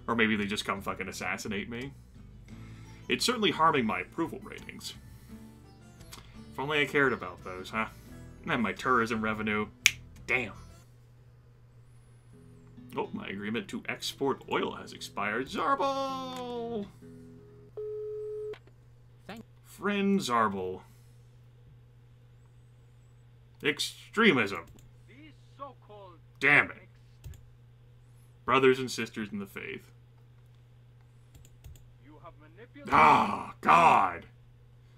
Or maybe they just come fucking assassinate me. It's certainly harming my approval ratings. If only I cared about those, huh? And my tourism revenue. Damn. Oh, my agreement to export oil has expired. Zarbal! Friend Zarbal. Extremism. These so-called Damn it. Brothers and sisters in the faith. You have manipulated. Ah, God!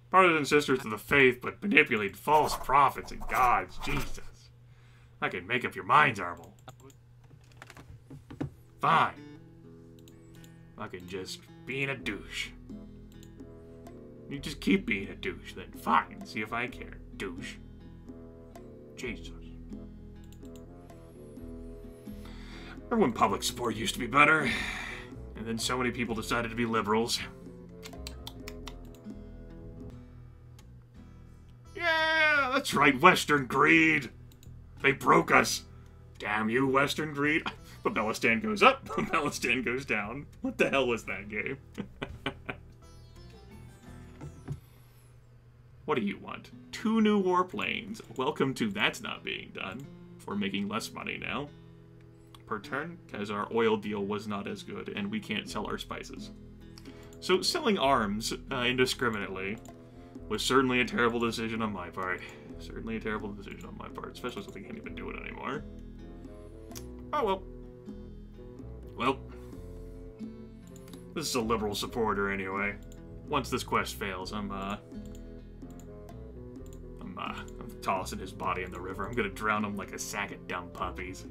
Brothers and sisters of the faith, but manipulate false prophets and gods. Jesus. I can make up your minds, Zarbal. Fine. Fucking just being a douche. You just keep being a douche, then fine. See if I care. Douche. Jesus. Remember when public support used to be better? And then so many people decided to be liberals. Yeah, that's right, Western greed. They broke us. Damn you, Western greed. But Belistan goes up, Belistan goes down. What the hell was that game? What do you want? 2 new warplanes. Welcome to that's not being done. We're making less money now. Per turn, because our oil deal was not as good, and we can't sell our spices. So selling arms indiscriminately was certainly a terrible decision on my part. Certainly a terrible decision on my part, especially since I can't even do it anymore. Oh well. Well, this is a liberal supporter anyway. Once this quest fails, I'm tossing his body in the river. I'm gonna drown him like a sack of dumb puppies.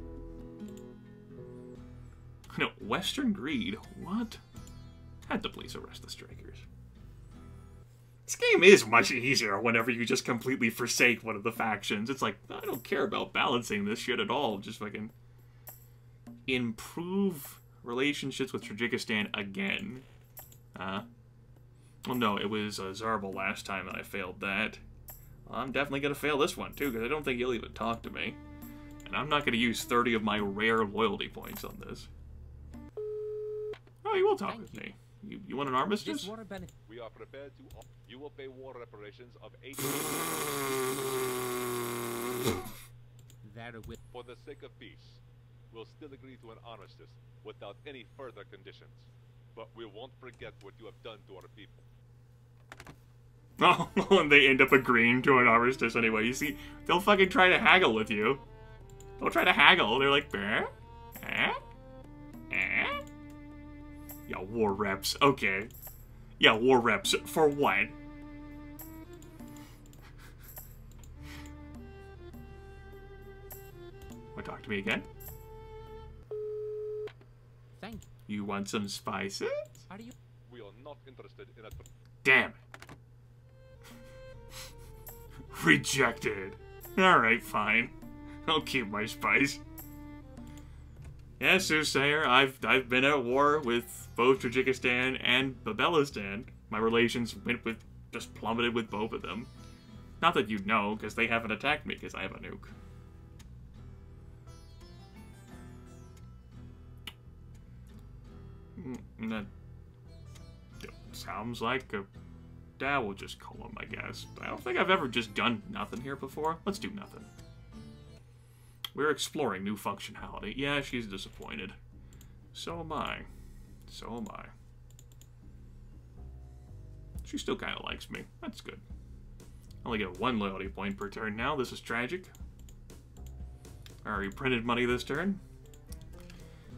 No, Western Greed? What? Had to please arrest the strikers. This game is much easier whenever you just completely forsake one of the factions. It's like, I don't care about balancing this shit at all. Just fucking improve relationships with Tajikistan again. Well, no, it was Zarbal last time that I failed that. Well, I'm definitely going to fail this one, too, because I don't think he'll even talk to me. And I'm not going to use 30 of my rare loyalty points on this. Oh, he will talk with me. You want an armistice? We are prepared to... You will pay war reparations of 80... For the sake of peace, we'll still agree to an armistice without any further conditions. But we won't forget what you have done to our people. Oh, and they end up agreeing to an armistice anyway. You see, they'll fucking try to haggle with you. They'll try to haggle. They're like, Yeah, war reps. Okay. Yeah, war reps. For what? Want to talk to me again? Thank you. Want some spices? Are you? We are not interested in a... Damn it. Rejected. Alright, fine. I'll keep my spice. Yeah, Soothsayer, I've been at war with both Tajikistan and Babelistan. My relations just plummeted with both of them. Not that you'd know, because they haven't attacked me, because I have a nuke. That sounds like a... we'll just call him, I guess. I don't think I've ever just done nothing here before. Let's do nothing. We're exploring new functionality. Yeah, she's disappointed. So am I. So am I. She still kind of likes me. That's good. I only get 1 loyalty point per turn now. This is tragic. I already printed money this turn.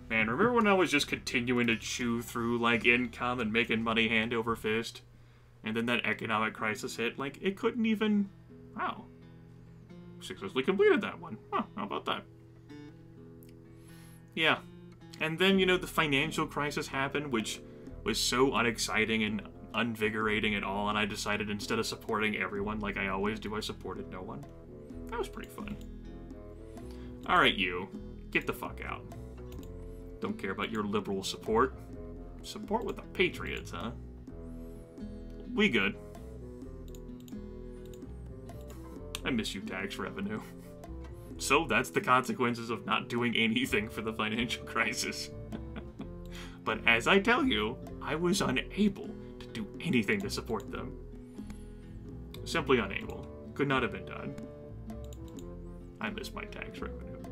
Man, remember when I was just continuing to chew through, like, income and making money hand over fist? And then that economic crisis hit? Like, it couldn't even... Wow. Successfully completed that one. Huh, how about that? Yeah. And then, you know, the financial crisis happened, which was so unexciting and unvigorating at all, and I decided instead of supporting everyone like I always do, I supported no one. That was pretty fun. Alright, you. Get the fuck out. Don't care about your liberal support. Support with the Patriots, huh? We good. I miss you, tax revenue. So that's the consequences of not doing anything for the financial crisis. But as I tell you, I was unable to do anything to support them. Simply unable. Could not have been done. I miss my tax revenue.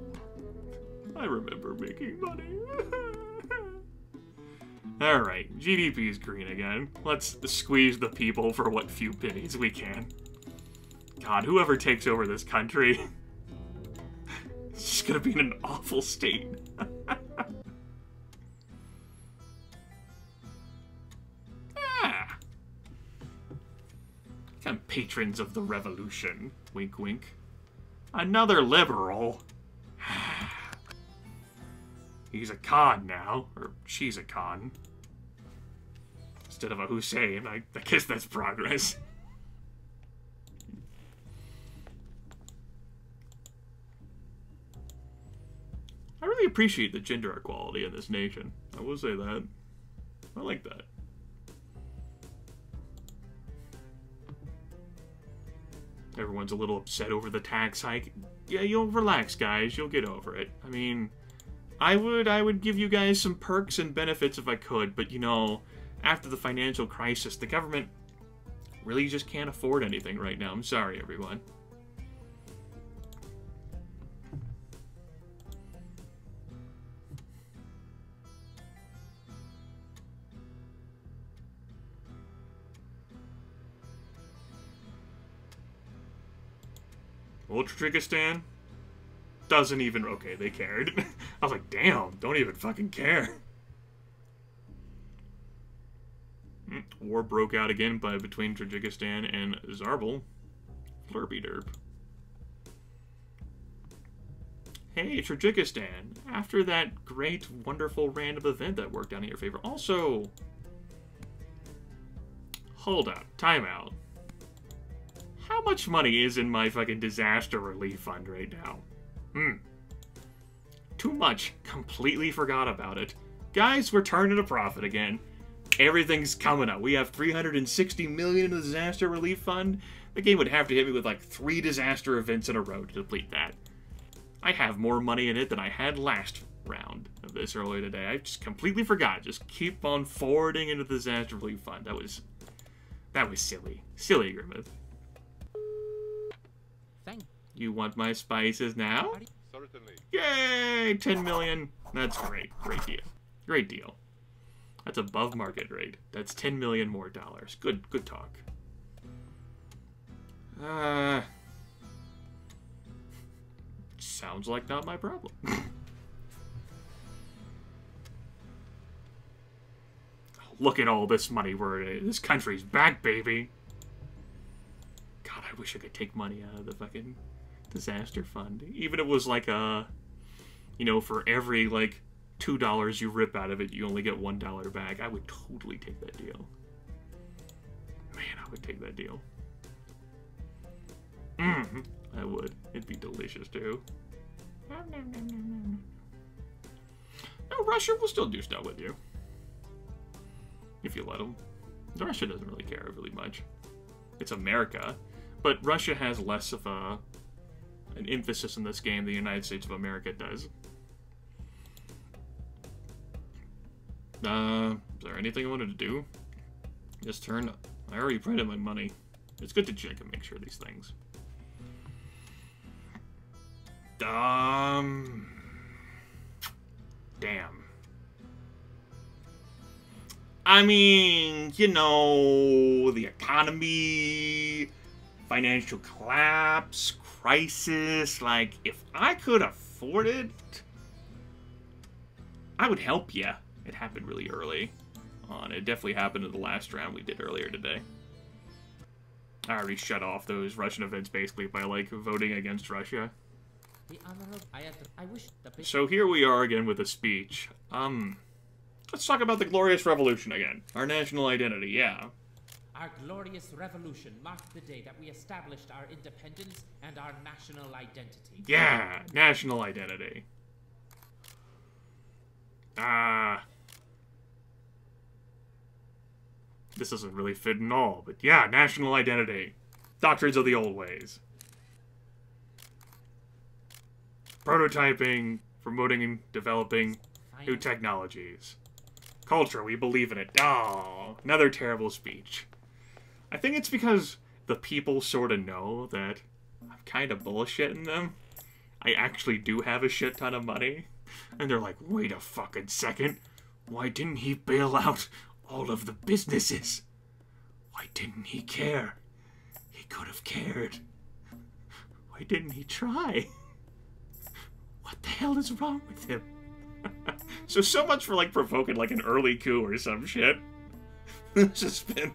I remember making money. Alright, GDP is green again. Let's squeeze the people for what few pennies we can. God, whoever takes over this country, it's just gonna be in an awful state. Come, patrons of the revolution. Wink, wink. Another liberal. He's a Khan now, or she's a Khan. Instead of a Hussein, I guess that's progress. I really appreciate the gender equality in this nation. I will say that. I like that. Everyone's a little upset over the tax hike. Yeah, you'll relax, guys. You'll get over it. I mean, I would give you guys some perks and benefits if I could, but you know, after the financial crisis, the government really just can't afford anything right now. I'm sorry, everyone. Well, Tajikistan doesn't even... Okay, they cared. I was like, damn, don't even fucking care. War broke out again between Tajikistan and Zarbal. Flurby derp. Hey, Tajikistan. After that great, wonderful random event that worked out in your favor. Also... Hold up. Time out. How much money is in my fucking disaster relief fund right now? Too much. Completely forgot about it. Guys, we're turning a profit again. Everything's coming up. We have 360 million in the disaster relief fund. The game would have to hit me with like 3 disaster events in a row to deplete that. I have more money in it than I had last round of this earlier today. I just completely forgot. Just keep on forwarding into the disaster relief fund. That was silly. Silly, Grimith. Thank you. Want my spices now? Certainly. Yay! 10 million. That's great. Great deal. Great deal. That's above market rate. That's 10 million more dollars. Good talk. Sounds like not my problem. Look at all this money this country's back, baby. God, I wish I could take money out of the fucking disaster fund. Even if it was like a, you know, for every like $2 you rip out of it, you only get $1 back. I would totally take that deal. Man, I would take that deal. I would. It'd be delicious too. No, Russia will still do stuff with you. If you let them. Russia doesn't really care really much. It's America. But Russia has less of an emphasis in this game than the United States of America does. Is there anything I wanted to do? This turn, I already printed my money. It's good to check and make sure these things. Damn. I mean, you know, the economy, financial collapse, crisis, like, if I could afford it, I would help you. It happened really early on. It definitely happened in the last round we did earlier today. I already shut off those Russian events basically by, like, voting against Russia. So here we are again with a speech. Let's talk about the glorious revolution again. Our national identity, yeah. Our glorious revolution marked the day that we established our independence and our national identity. Yeah, national identity. This doesn't really fit in all, but yeah, national identity. Doctrines of the old ways. Prototyping, promoting and developing new technologies. Culture, we believe in it. Oh, another terrible speech. I think it's because the people sort of know that I'm kind of bullshitting them. I actually do have a shit ton of money. And they're like, wait a fucking second. Why didn't he bail out all of the businesses? Why didn't he care? He could have cared. Why didn't he try? What the hell is wrong with him? So much for, like, provoking, like, an early coup or some shit. It's just been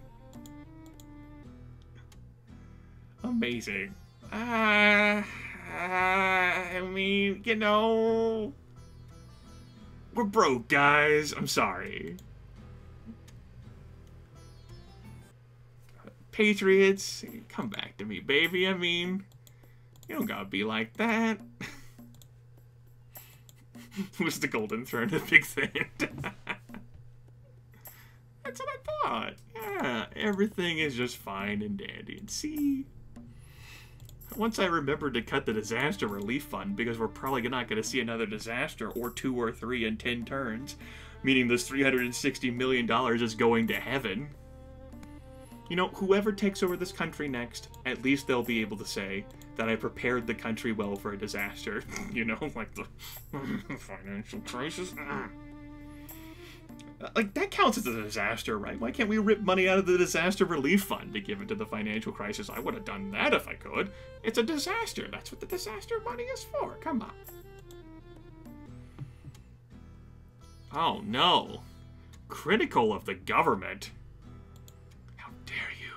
amazing. I mean, you know, we're broke, guys. I'm sorry. Patriots, come back to me, baby. I mean, you don't gotta be like that. Was the Golden Throne a big thing? That's what I thought. Yeah, everything is just fine and dandy. And see, once I remembered to cut the disaster relief fund, because we're probably not going to see another disaster or 2 or 3 in 10 turns, meaning this $360 million is going to heaven. You know, whoever takes over this country next, at least they'll be able to say that I prepared the country well for a disaster. You know, like the financial crisis. Like, that counts as a disaster, right? Why can't we rip money out of the disaster relief fund to give it to the financial crisis? I would have done that if I could. It's a disaster. That's what the disaster money is for. Come on. Oh, no. Critical of the government. How dare you?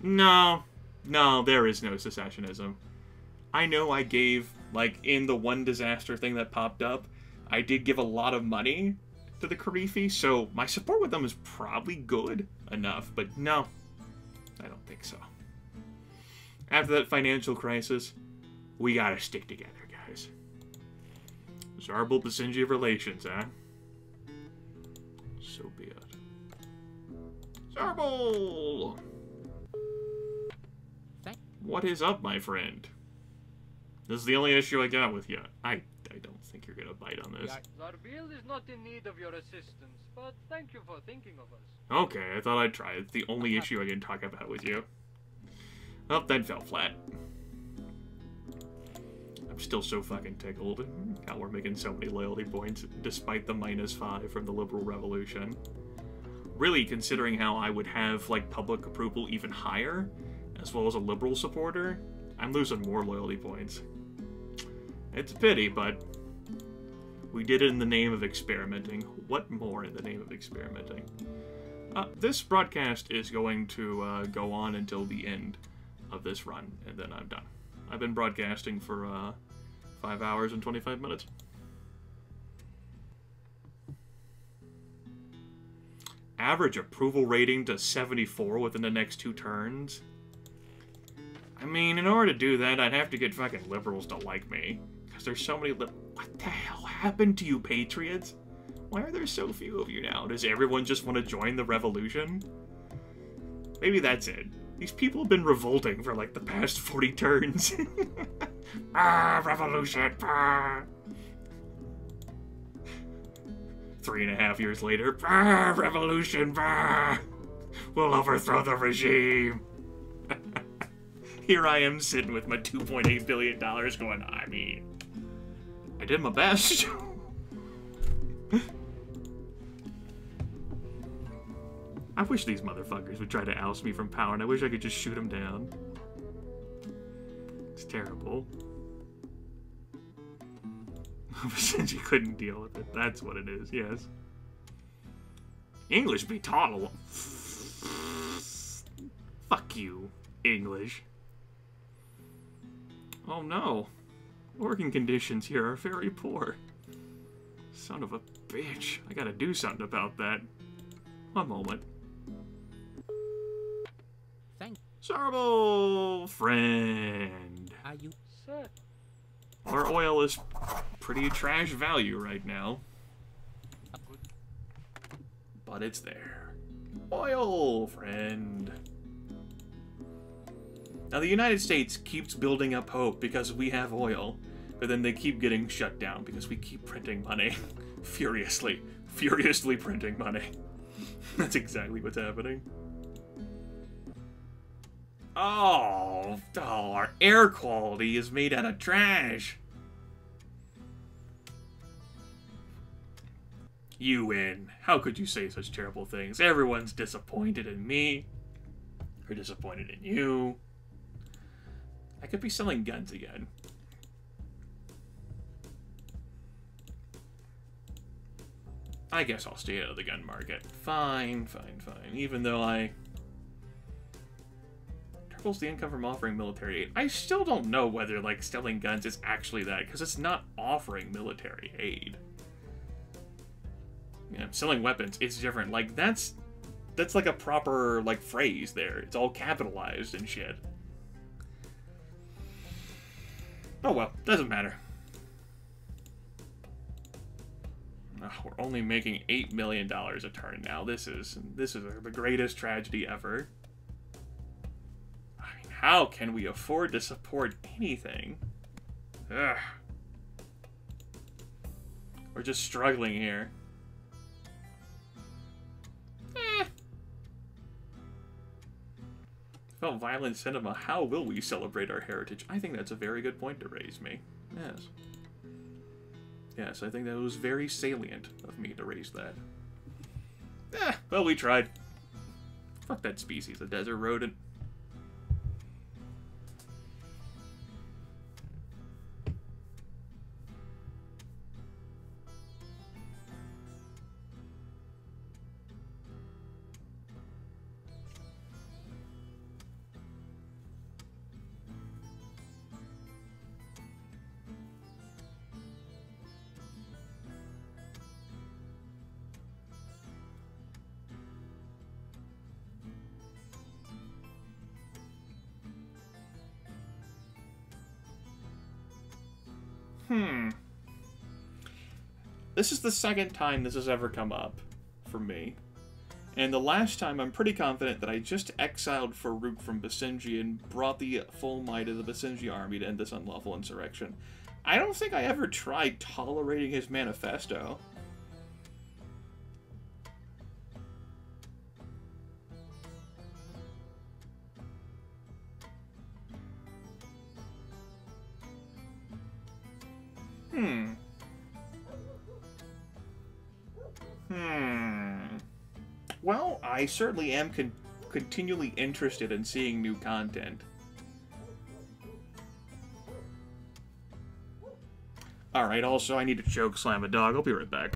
No. No, there is no secessionism. I know I gave, like, in the one disaster thing that popped up, I did give a lot of money to the Grimith, so my support with them is probably good enough, but no, I don't think so. After that financial crisis, we gotta stick together, guys. Zarbal-Basenji relations, huh? So be it. Zarbal! What is up, my friend? This is the only issue I got with you. I don't think you're gonna bite on this. Zarbil is not in need of your assistance, but thank you for thinking of us. Okay, I thought I'd try. It's the only issue I can talk about with you. Oh, that fell flat. I'm still so fucking tickled how we're making so many loyalty points, despite the -5 from the Liberal Revolution. Really, considering how I would have, like, public approval even higher, as well as a Liberal supporter, I'm losing more loyalty points. It's a pity, but we did it in the name of experimenting. What more in the name of experimenting? This broadcast is going to go on until the end of this run, and then I'm done. I've been broadcasting for 5 hours and 25 minutes. Average approval rating to 74 within the next 2 turns. I mean, in order to do that, I'd have to get fucking liberals to like me. Because there's so many What the hell happened to you, patriots? Why are there so few of you now? Does everyone just want to join the revolution? Maybe that's it. These people have been revolting for, like, the past 40 turns. Revolution! 3.5 years later, revolution! We'll overthrow the regime! Here I am sitting with my $2.8 billion going, I mean, I did my best. I wish these motherfuckers would try to oust me from power, and I wish I could just shoot them down. It's terrible. Since you couldn't deal with it. That's what it is, yes. English be taught a lot. Fuck you, English. Oh no. Working conditions here are very poor. Son of a bitch. I gotta do something about that. One moment. Zarbal, friend. Are you? Sir. Our oil is pretty trash value right now. But it's there. Oil, friend. Now, the United States keeps building up hope because we have oil, but then they keep getting shut down because we keep printing money. Furiously printing money. That's exactly what's happening. Oh, our air quality is made out of trash. You win. How could you say such terrible things? Everyone's disappointed in me. Or disappointed in you. I could be selling guns again. I guess I'll stay out of the gun market. Fine. Even though I... triples the income from offering military aid. I still don't know whether, like, selling guns is actually that, because it's not offering military aid. You know, selling weapons is different. Like, that's like a proper, like, phrase there. It's all capitalized and shit. Oh well, doesn't matter. Oh, we're only making $8 million a turn now. This is the greatest tragedy ever. I mean, how can we afford to support anything? Ugh. We're just struggling here. About violent cinema, how will we celebrate our heritage? I think that's a very good point to raise me. Yes. Yes, I think that was very salient of me to raise that. Well, we tried. Fuck that species, a desert rodent. This is the second time this has ever come up for me. And the last time, I'm pretty confident that I just exiled Farouk from Basenji and brought the full might of the Basenji army to end this unlawful insurrection. I don't think I ever tried tolerating his manifesto. Well, I certainly am continually interested in seeing new content. Alright, also, I need to choke slam a dog. I'll be right back.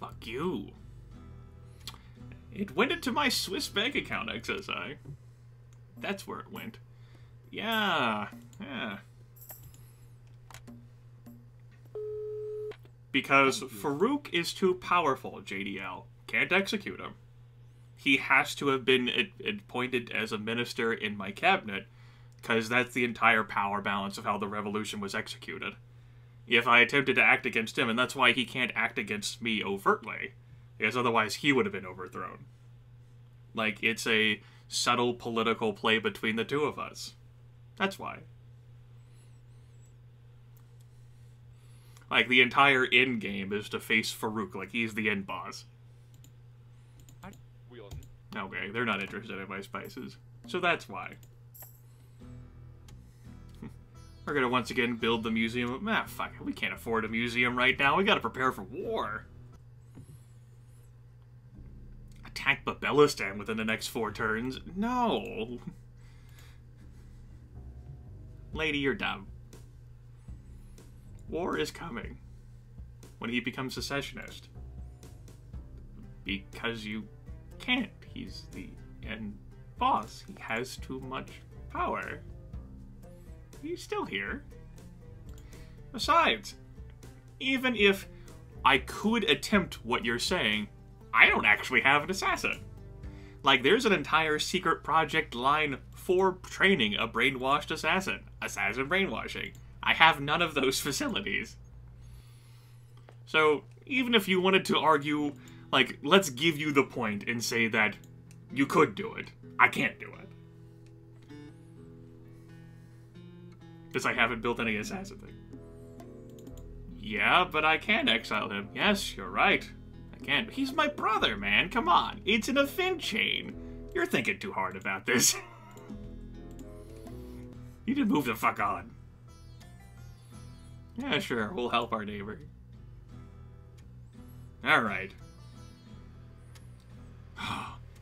Fuck you. It went into my Swiss bank account, XSI. That's where it went. Yeah. Because Farouk is too powerful, JDL. Can't execute him. He has to have been appointed as a minister in my cabinet, because that's the entire power balance of how the revolution was executed. If I attempted to act against him, and that's why he can't act against me overtly, because otherwise he would have been overthrown. Like, it's a subtle political play between the two of us. That's why. Like, the entire end game is to face Farouk, like he's the end boss. Okay, they're not interested in my spices. So that's why. We're gonna once again build the museum. Ah, fuck it, we can't afford a museum right now. We gotta prepare for war. Attack Babelistan within the next 4 turns? No. Lady, you're dumb. War is coming. When he becomes secessionist. Because you can't. He's the end boss. He has too much power. He's still here. Besides, even if I could attempt what you're saying, I don't actually have an assassin. Like, there's an entire secret project line for training a brainwashed assassin. Assassin brainwashing. I have none of those facilities. So, even if you wanted to argue, like, let's give you the point and say that you could do it. I can't do it. Because I haven't built any assassin thing. Yeah, but I can exile him. Yes, you're right. I can. He's my brother, man. Come on. It's an event chain. You're thinking too hard about this. You need to move the fuck on. Yeah, sure. We'll help our neighbor. Alright.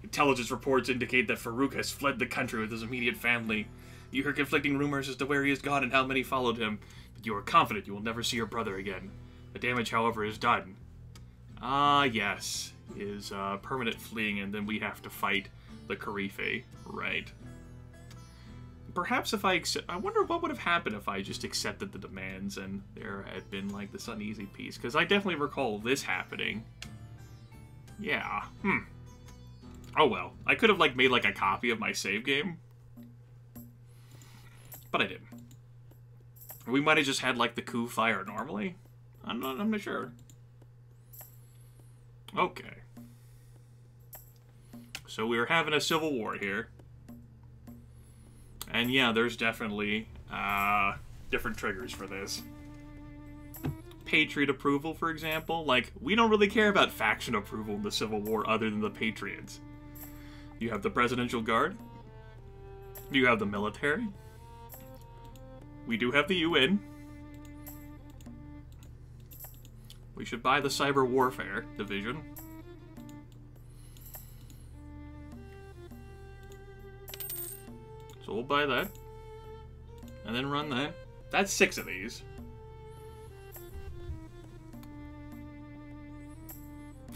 Intelligence reports indicate that Farouk has fled the country with his immediate family. You hear conflicting rumors as to where he has gone and how many followed him, but you are confident you will never see your brother again. The damage, however, is done. Yes. Is permanent fleeing, and then we have to fight the Grimith. Right. Perhaps if I wonder what would have happened if I just accepted the demands and there had been, like, this uneasy peace. Because I definitely recall this happening. Yeah. Oh well. I could have, like, made, like, a copy of my save game. But I didn't. We might have just had, like, the coup fire normally. I'm not sure. Okay. So we were having a civil war here. And yeah, there's definitely different triggers for this. Patriot approval, for example. Like, we don't really care about faction approval in the Civil War other than the Patriots. You have the Presidential Guard. You have the military. We do have the UN. We should buy the Cyber Warfare Division. So we'll buy that. And then run that. That's 6 of these.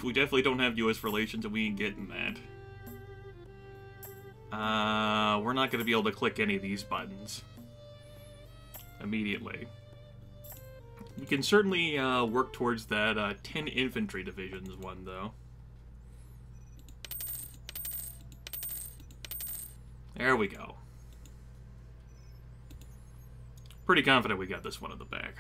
We definitely don't have U.S. relations, and we ain't getting that. We're not going to be able to click any of these buttons immediately. We can certainly work towards that 10 infantry divisions one, though. There we go. Pretty confident we got this one in the bag.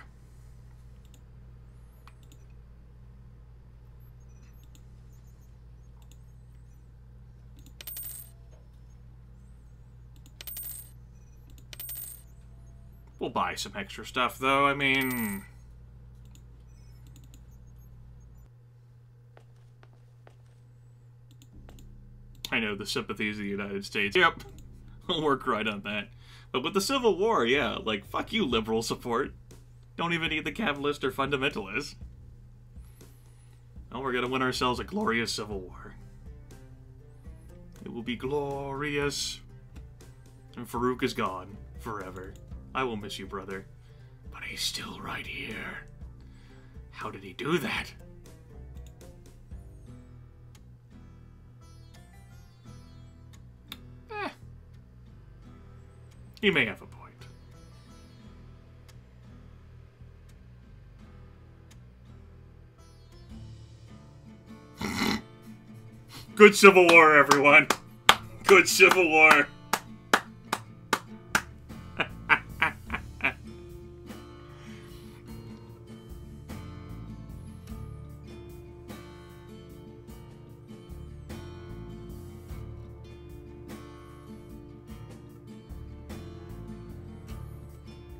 We'll buy some extra stuff, though. I mean... I know, the sympathies of the United States. Yep, I'll work right on that. But with the Civil War, yeah, like, fuck you, liberal support. Don't even need the capitalist or fundamentalist. Well, we're gonna win ourselves a glorious Civil War. It will be glorious. And Farouk is gone. Forever. I will miss you, brother. But he's still right here. How did he do that? He may have a point. Good Civil War, everyone. Good Civil War.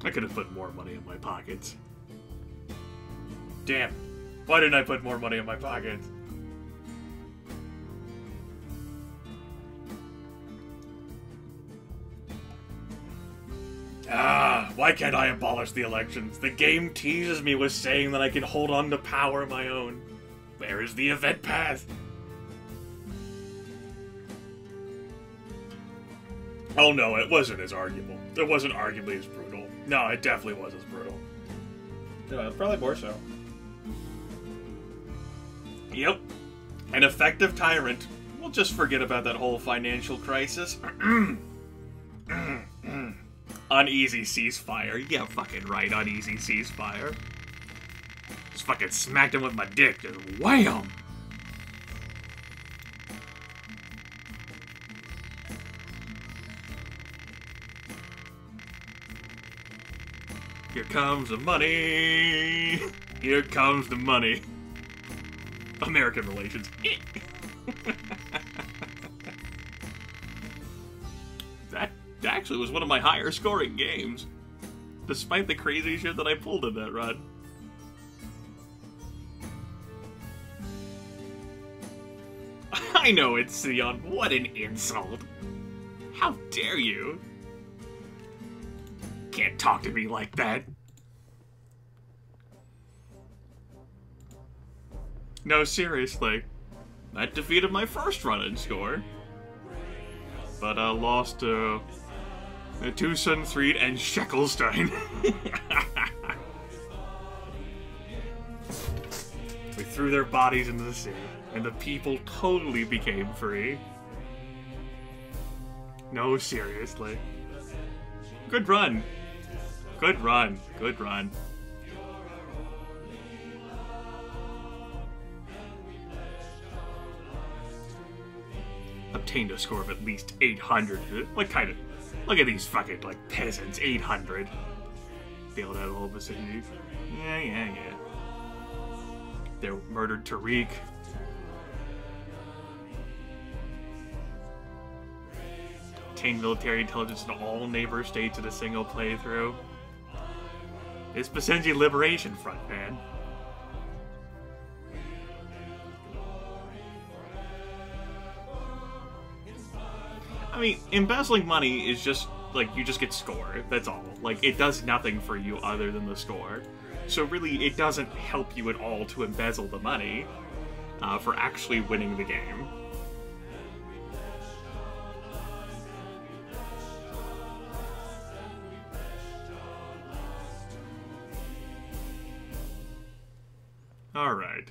I could have put more money in my pockets. Damn. Why didn't I put more money in my pockets? Why can't I abolish the elections? The game teases me with saying that I can hold on to power of my own. Where is the event path? Oh no, it wasn't as arguable. It wasn't arguably as brutal. No, it definitely was as brutal. No, probably more so. Yep. An effective tyrant. We'll just forget about that whole financial crisis. Uneasy ceasefire. Yeah, fucking right, uneasy ceasefire. Just fucking smacked him with my dick. Just wham! Here comes the money. Here comes the money. American relations. That actually was one of my higher scoring games, despite the crazy shit that I pulled in that run. I know it's Sion. What an insult. How dare you? Can't talk to me like that. No, seriously. That defeated my first run-in score. But I lost to Tucson, Threed, and Sheckelstein. We threw their bodies into the sea, and the people totally became free. No, seriously. Good run. Good run. Good run. Obtained a score of at least 800. Like, kind of. Look at these fucking, like, peasants. 800. Bailed out all of a sudden. Yeah. They murdered Tariq. Obtained military intelligence in all neighbor states in a single playthrough. It's Basenji Liberation Front, man. I mean, embezzling money is just, like, you just get score. That's all. Like, it does nothing for you other than the score. So really, it doesn't help you at all to embezzle the money for actually winning the game. Alright.